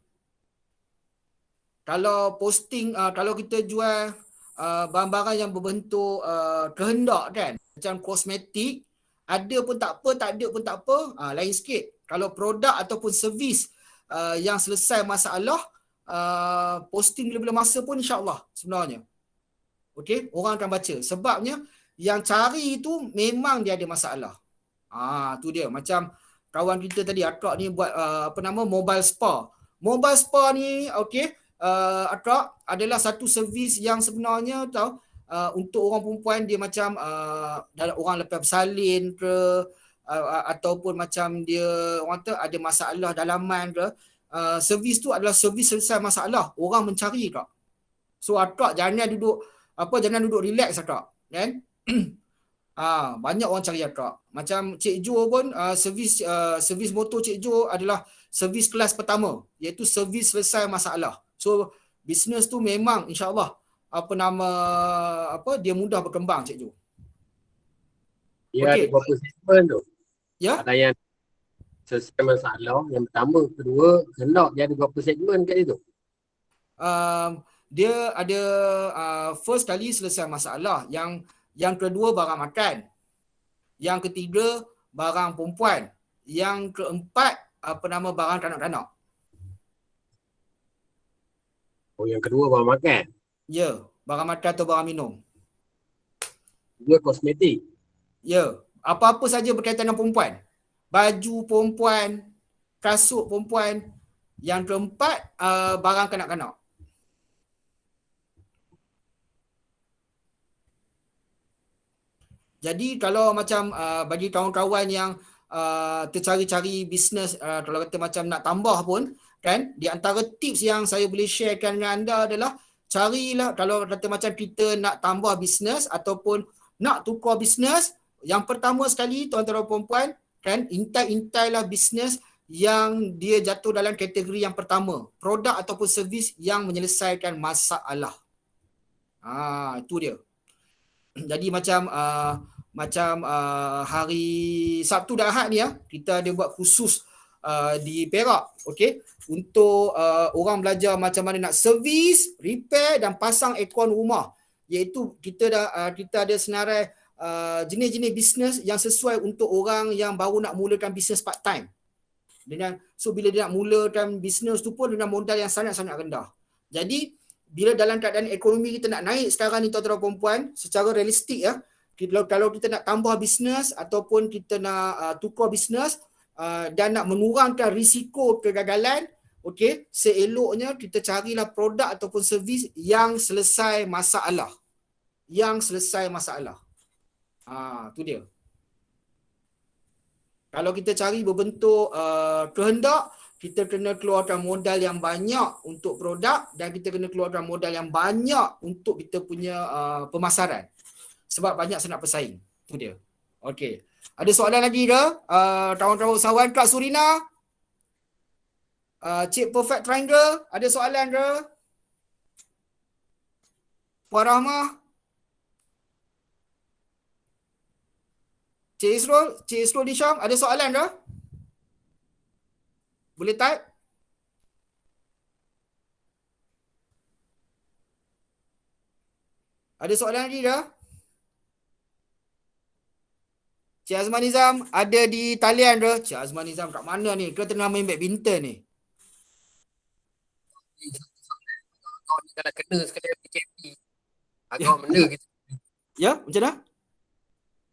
Kalau posting, kalau kita jual barang-barang yang berbentuk kehendak kan, macam kosmetik, ada pun tak apa, tak ada pun tak apa, lain sikit. Kalau produk ataupun servis yang selesai masalah, posting bila-bila masa pun insya-Allah sebenarnya. Okey, orang akan baca. Sebabnya yang cari tu memang dia ada masalah. Tu dia. Macam kawan kita tadi Akak ni buat mobile spa. Mobile spa ni okey, Akak adalah satu servis yang sebenarnya untuk orang perempuan dia macam orang lepas bersalin ke ataupun macam dia orang kata ada masalah dalaman ke, servis tu adalah servis selesai masalah. Orang mencari Kak. So Akak jangan duduk relax Akak, kan? Banyak orang cari Akak. Macam Cik Jo pun servis motor Cik Jo adalah servis kelas pertama, iaitu servis selesai masalah. So bisnes tu memang insya-Allah dia mudah berkembang Cik Jo. Dia ada berapa segmen tu? Ya. Ada yang selesai masalah, yang pertama, kedua, hendak dia ada berapa segmen kat situ? Dia ada first kali selesai masalah, yang kedua barang makan, yang ketiga barang perempuan, yang keempat barang kanak-kanak. Oh, yang kedua barang makan. Ya, barang makan atau barang minum. Dia kosmetik. Ya, apa-apa saja berkaitan dengan perempuan. Baju perempuan, kasut perempuan. Yang keempat barang kanak-kanak. Jadi kalau macam bagi kawan-kawan yang tercari-cari bisnes, kalau kata macam nak tambah pun, kan, di antara tips yang saya boleh sharekan dengan anda adalah carilah, kalau kata macam kita nak tambah bisnes ataupun nak tukar bisnes, yang pertama sekali tuan-tuan dan puan-puan, kan, intailah bisnes yang dia jatuh dalam kategori yang pertama, produk ataupun servis yang menyelesaikan masalah. Itu dia. Jadi macam hari Sabtu dan Ahad ni kita ada buat khusus di Perak, okey, untuk orang belajar macam mana nak servis, repair dan pasang aircon rumah. Iaitu kita ada senarai jenis-jenis bisnes yang sesuai untuk orang yang baru nak mulakan bisnes part time. So bila dia nak mulakan bisnes tu pun dengan modal yang sangat-sangat rendah. Jadi bila dalam keadaan ekonomi kita nak naik sekarang ni tuan-tuan dan puan-puan, secara realistik kalau kita nak tambah bisnes ataupun kita nak tukar bisnes dan nak mengurangkan risiko kegagalan, okey, seeloknya kita carilah produk ataupun servis yang selesai masalah. Tu dia. Kalau kita cari berbentuk kehendak, kita kena keluarkan modal yang banyak untuk produk dan kita kena keluarkan modal yang banyak untuk kita punya pemasaran. sebab banyak sangat pesaing. Itu dia. Okey. Ada soalan lagi ke? Kawan-kawan usahawan Kak Surina? Cik Perfect Triangle, ada soalan ke? Puan Rahmah? Cik Isrul Disham, ada soalan ke? Boleh type? Ada soalan lagi ke? Cik Azman Nizam, ada di talian ke? Cik Azman Nizam kat mana ni? Ke tengah main badminton ni? Kau ni kalau kena sekali PKP. Agak benda kita. Ya, macam mana?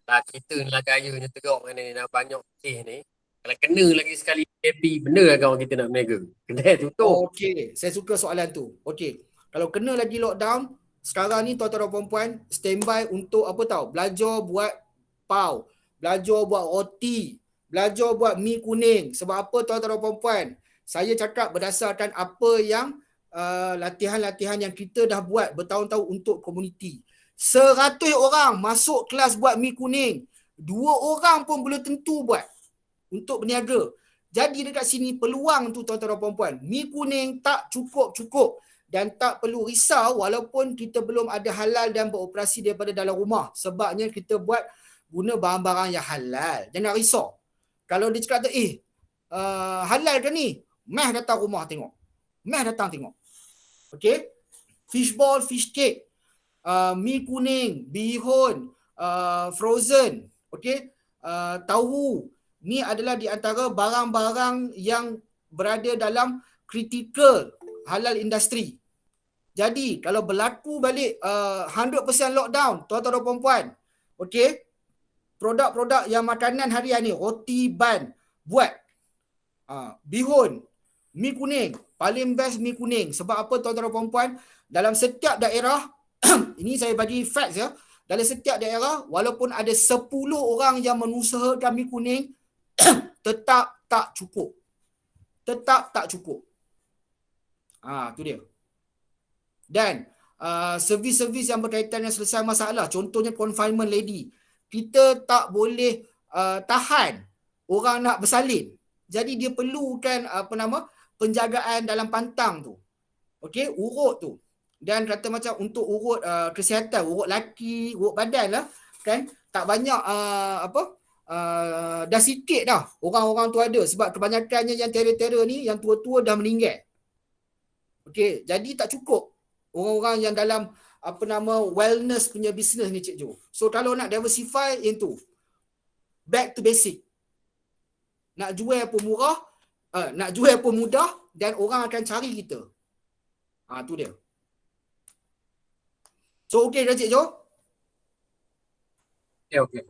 Lah kita ni lah gayanya teruk ni dah banyak kes ni. Kalau kena lagi sekali PKP, benda lah kawan kita nak meniaga. Kedai tutup. Okey, saya suka soalan tu. Okey, kalau kena lagi lockdown, sekarang ni tuan-tuan dan puan-puan standby untuk apa tahu? Belajar buat pau, belajar buat roti, belajar buat mi kuning. Sebab apa tuan-tuan dan puan-puan? Saya cakap berdasarkan apa yang latihan-latihan yang kita dah buat bertahun-tahun untuk komuniti. 100 orang masuk kelas buat mi kuning. 2 orang pun belum tentu buat untuk berniaga. Jadi dekat sini peluang tu tuan-tuan dan puan-puan. Mi kuning tak cukup-cukup dan tak perlu risau walaupun kita belum ada halal dan beroperasi daripada dalam rumah. Sebabnya kita buat guna barang-barang yang halal. Jangan risau. Kalau dia cakap tu, halal ke ni? Meh datang rumah tengok. Meh datang tengok. Okey? Fishball, fish cake, mi kuning, bihun, frozen, okey? Tahu. Ni adalah di antara barang-barang yang berada dalam critical halal industri. Jadi kalau berlaku balik 100% lockdown, tuan-tuan dan puan-puan, okey? Produk-produk yang makanan harian ni, roti, ban, buat. Bihun, mi kuning, paling best mi kuning. Sebab apa tuan-tuan dan puan-puan? Dalam setiap daerah, ini saya bagi facts ya, dalam setiap daerah, walaupun ada 10 orang yang mengusahakan mi kuning, tetap tak cukup. Tetap tak cukup. Tu dia. Dan servis-servis yang berkaitan dengan selesai masalah, contohnya confinement lady, kita tak boleh tahan orang nak bersalin. Jadi dia perlukan penjagaan dalam pantang tu. Okey, urut tu. Dan kata macam untuk urut kesihatan, urut laki, urut badan lah, kan? Tak banyak dah sikit dah orang-orang tu ada sebab kebanyakannya yang terror-terror ni yang tua-tua dah meninggal. Okey, jadi tak cukup orang-orang yang dalam wellness punya bisnes ni Cik Jo. So kalau nak diversify yang tu, back to basic. Nak jual pun murah, nak jual pun mudah dan orang akan cari kita. Tu dia. So okey ke Cik Jo? Okey.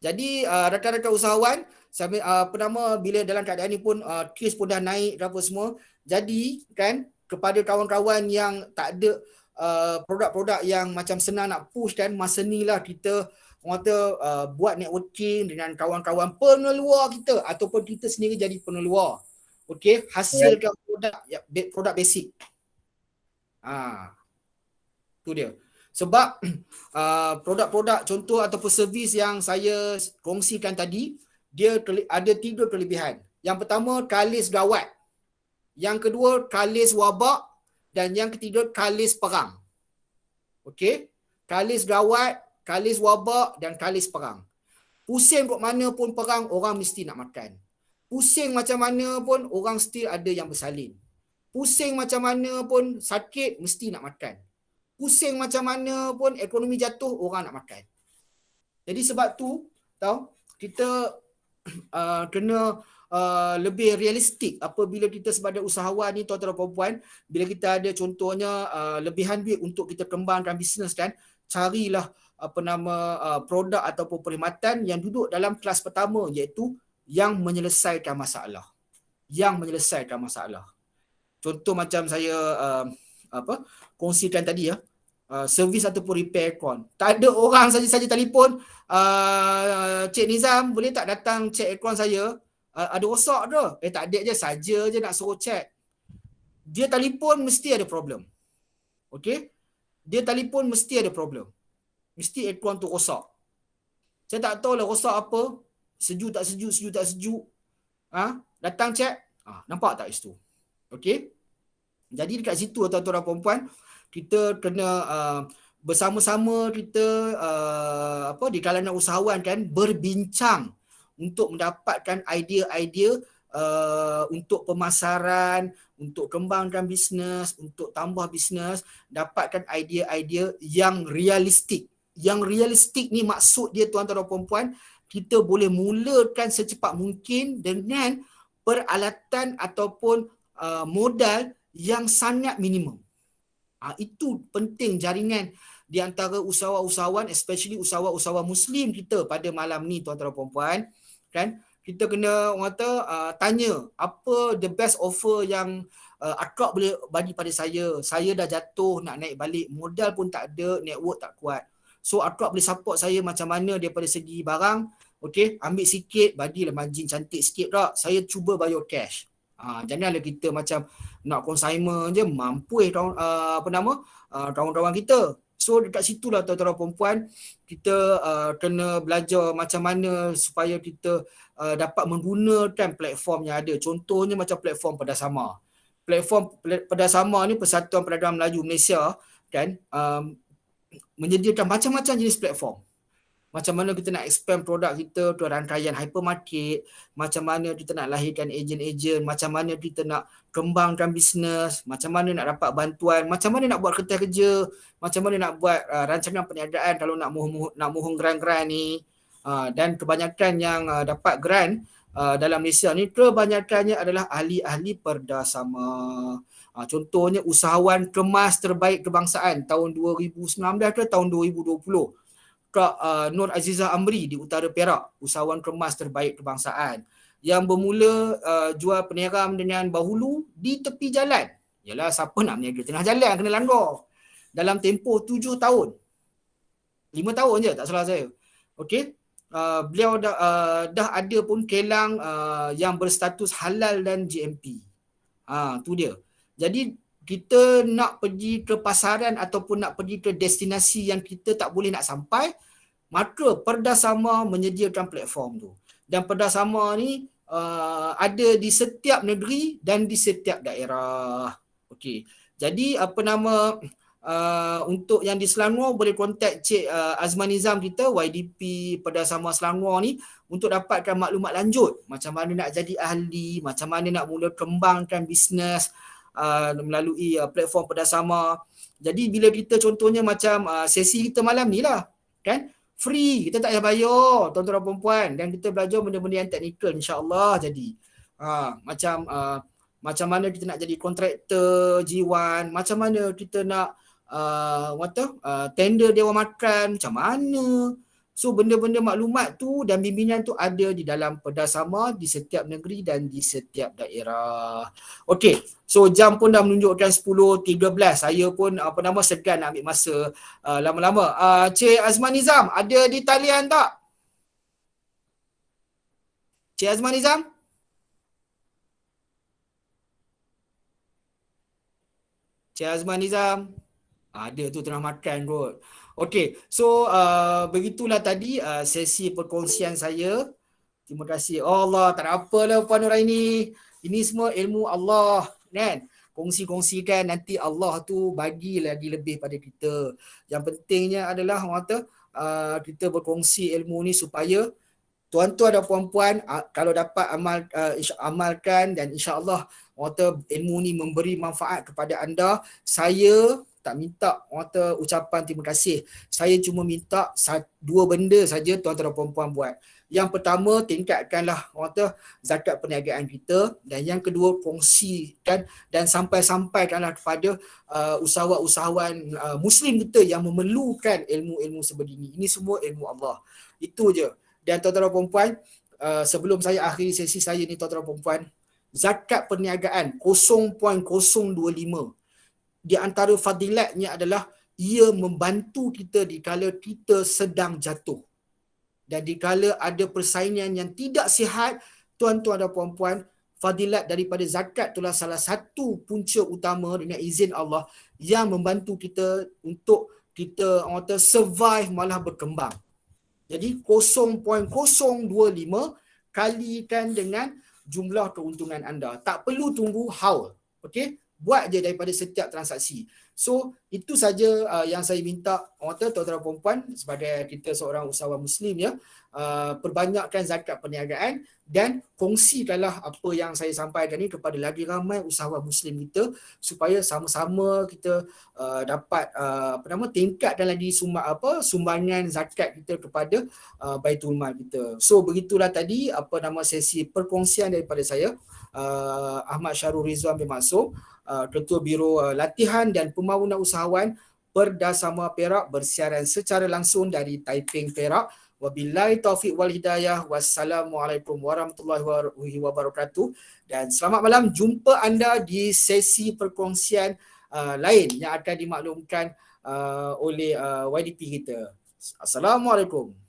Jadi rakan-rakan usahawan, sambil bila dalam keadaan ni pun kes pun dah naik apa semua. Jadi kan kepada kawan-kawan yang tak ada produk-produk yang macam senang nak push kan, masa ni lah kita buat networking dengan kawan-kawan peneluar kita ataupun kita sendiri jadi peneluar. Okey, hasilkan produk basic. Tu dia. Sebab produk-produk contoh ataupun servis yang saya kongsikan tadi, dia ada 3 kelebihan. Yang pertama, kalis gawat. Yang kedua, kalis wabak. Dan yang ketiga, kalis perang. Okey? Kalis gawat, kalis wabak dan kalis perang. Pusing kat mana pun perang, orang mesti nak makan. Pusing macam mana pun, orang still ada yang bersalin. Pusing macam mana pun, sakit mesti nak makan. Pusing macam mana pun, ekonomi jatuh, orang nak makan. Jadi sebab tu, kita kena lebih realistik apabila kita sebagai usahawan ni tuan-tuan dan puan-puan, bila kita ada contohnya lebihan duit untuk kita kembangkan bisnes kan, carilah produk ataupun perkhidmatan yang duduk dalam kelas pertama, iaitu yang menyelesaikan masalah. Yang menyelesaikan masalah. Contoh macam saya kongsikan tadi ya, servis ataupun repair aircon. Tak ada orang saja telefon, Cik Nizam boleh tak datang check aircon saya? Ada rosak ke? Tak ada je, saja je nak suruh check. Dia telefon mesti ada problem. Okey? dia telefon mesti ada problem. Mesti aircon tu rosak. Saya tak tahu lah rosak apa. Sejuk tak sejuk, sejuk tak sejuk. Datang check, nampak tak situ. Okey. Jadi dekat situ tuan-tuan dan puan-puan, kita kena bersama-sama kita di kalangan usahawan kan berbincang untuk mendapatkan idea-idea untuk pemasaran, untuk kembangkan bisnes, untuk tambah bisnes, dapatkan idea-idea yang realistik. Yang realistik ni maksud dia tuan-tuan dan puan-puan, kita boleh mulakan secepat mungkin dengan peralatan ataupun modal yang sangat minimum. Itu penting jaringan di antara usahawan-usahawan, especially usahawan-usahawan Muslim kita pada malam ni tuan-tuan dan puan-puan. Kan? Kita kena tanya apa the best offer yang Akrab boleh bagi pada saya. Saya dah jatuh nak naik balik, modal pun tak ada, network tak kuat. So Akrab boleh support saya macam mana daripada segi barang. Okey, ambil sikit, bagilah margin cantik sikit tak. Saya cuba bayar cash. Janganlah kita macam nak consignment je, mampu kawan-kawan kita. So dekat situlah tuan-tuan dan puan-puan, kita kena belajar macam mana supaya kita dapat menggunakan platform yang ada. Contohnya macam platform Perdasama. Platform Perdasama ni Persatuan Perdagangan Melayu Malaysia kan, menyediakan macam-macam jenis platform. Macam mana kita nak expand produk kita ke rangkaian hypermarket, macam mana kita nak lahirkan ejen-ejen, macam mana kita nak kembangkan bisnes, macam mana nak dapat bantuan, macam mana nak buat kerja, macam mana nak buat rancangan perniagaan kalau nak mohon grant-grant ni. Dan kebanyakan yang dapat grant dalam Malaysia ni, kebanyakannya adalah ahli-ahli Perdasama. Contohnya usahawan kemas terbaik kebangsaan tahun 2019 ke tahun 2020. Kak Nur Azizah Amri di Utara Perak, usahawan kemas terbaik kebangsaan, yang bermula jual peneram dengan bahulu di tepi jalan. Yalah, siapa nak berniaga tengah jalan, kena langgar. Dalam tempoh 7 tahun. 5 tahun je, tak salah saya. Okey. Beliau dah ada pun kelang yang berstatus halal dan GMP. Tu dia. Jadi kita nak pergi ke pasaran ataupun nak pergi ke destinasi yang kita tak boleh nak sampai, maka Perdasama menyediakan platform tu. Dan Perdasama ni ada di setiap negeri dan di setiap daerah. Okey. Jadi untuk yang di Selangor boleh kontak Cik Azman Nizam kita, YDP Perdasama Selangor ni, untuk dapatkan maklumat lanjut macam mana nak jadi ahli, macam mana nak mula kembangkan bisnes melalui platform Perdasama. Jadi bila kita contohnya macam sesi kita malam ni lah kan, free, kita tak payah bayar tuan-tuan dan puan-puan, dan kita belajar benda-benda yang teknikal, insya-Allah. Jadi macam mana kita nak jadi kontraktor G1, macam mana kita nak tender Dewan Makan, macam mana. So benda-benda maklumat tu dan bimbingan tu ada di dalam Perdasama di setiap negeri dan di setiap daerah. Okey, so jam pun dah menunjukkan 10.13. Saya pun segan nak ambil masa lama-lama. Cik Azman Nizam, ada di talian tak? Cik Azman Nizam? Cik Azman Nizam? Ada tu, tengah makan kot. Okey, so begitulah tadi sesi perkongsian saya. Terima kasih. Allah, tak ada apalah Puan Nuraini. Ini semua ilmu Allah, kan? Kongsi-kongsikan, nanti Allah tu bagi lagi lebih pada kita. Yang pentingnya adalah kita berkongsi ilmu ni supaya tuan-tuan dan puan-puan kalau dapat amalkan, dan insya-Allah ilmu ni memberi manfaat kepada anda. Saya tak minta ucapan terima kasih. Saya cuma minta 2 benda saja tuan-tuan dan puan-puan buat. Yang pertama, tingkatkanlah zakat perniagaan kita, dan yang kedua, kongsikan dan sampaikanlah kepada usahawan-usahawan Muslim kita yang memerlukan ilmu-ilmu sebegini. Ini semua ilmu Allah. Itu je. Dan tuan-tuan dan puan-puan, sebelum saya akhiri sesi saya ni tuan-tuan dan puan-puan, zakat perniagaan 0.025 di antara fadilatnya adalah ia membantu kita dikala kita sedang jatuh. Dan dikala ada persaingan yang tidak sihat, tuan-tuan dan puan-puan, fadilat daripada zakat itulah salah satu punca utama dengan izin Allah yang membantu kita untuk kita orang kata survive malah berkembang. Jadi 0.025 kalikan dengan jumlah keuntungan anda. Tak perlu tunggu haul. Okey? Buat je daripada setiap transaksi. So itu saja yang saya minta tuan-tuan dan puan sebagai kita seorang usahawan muslim ya, perbanyakkan zakat perniagaan dan kongsikanlah apa yang saya sampaikan ni kepada lagi ramai usahawan muslim kita supaya sama-sama kita dapat tingkatkan lagi sumbangan zakat kita kepada Baitul Mal kita. So begitulah tadi sesi perkongsian daripada saya, Ahmad Syarul Rizwan bin Maksum, Ketua Biro Latihan dan Pembangunan Usahawan Perdasama Perak, bersiaran secara langsung dari Taiping, Perak. Wabillahi taufiq wal hidayah. Wassalamualaikum warahmatullahi wabarakatuh. Dan selamat malam. Jumpa anda di sesi perkongsian lain yang akan dimaklumkan oleh YDP kita. Assalamualaikum.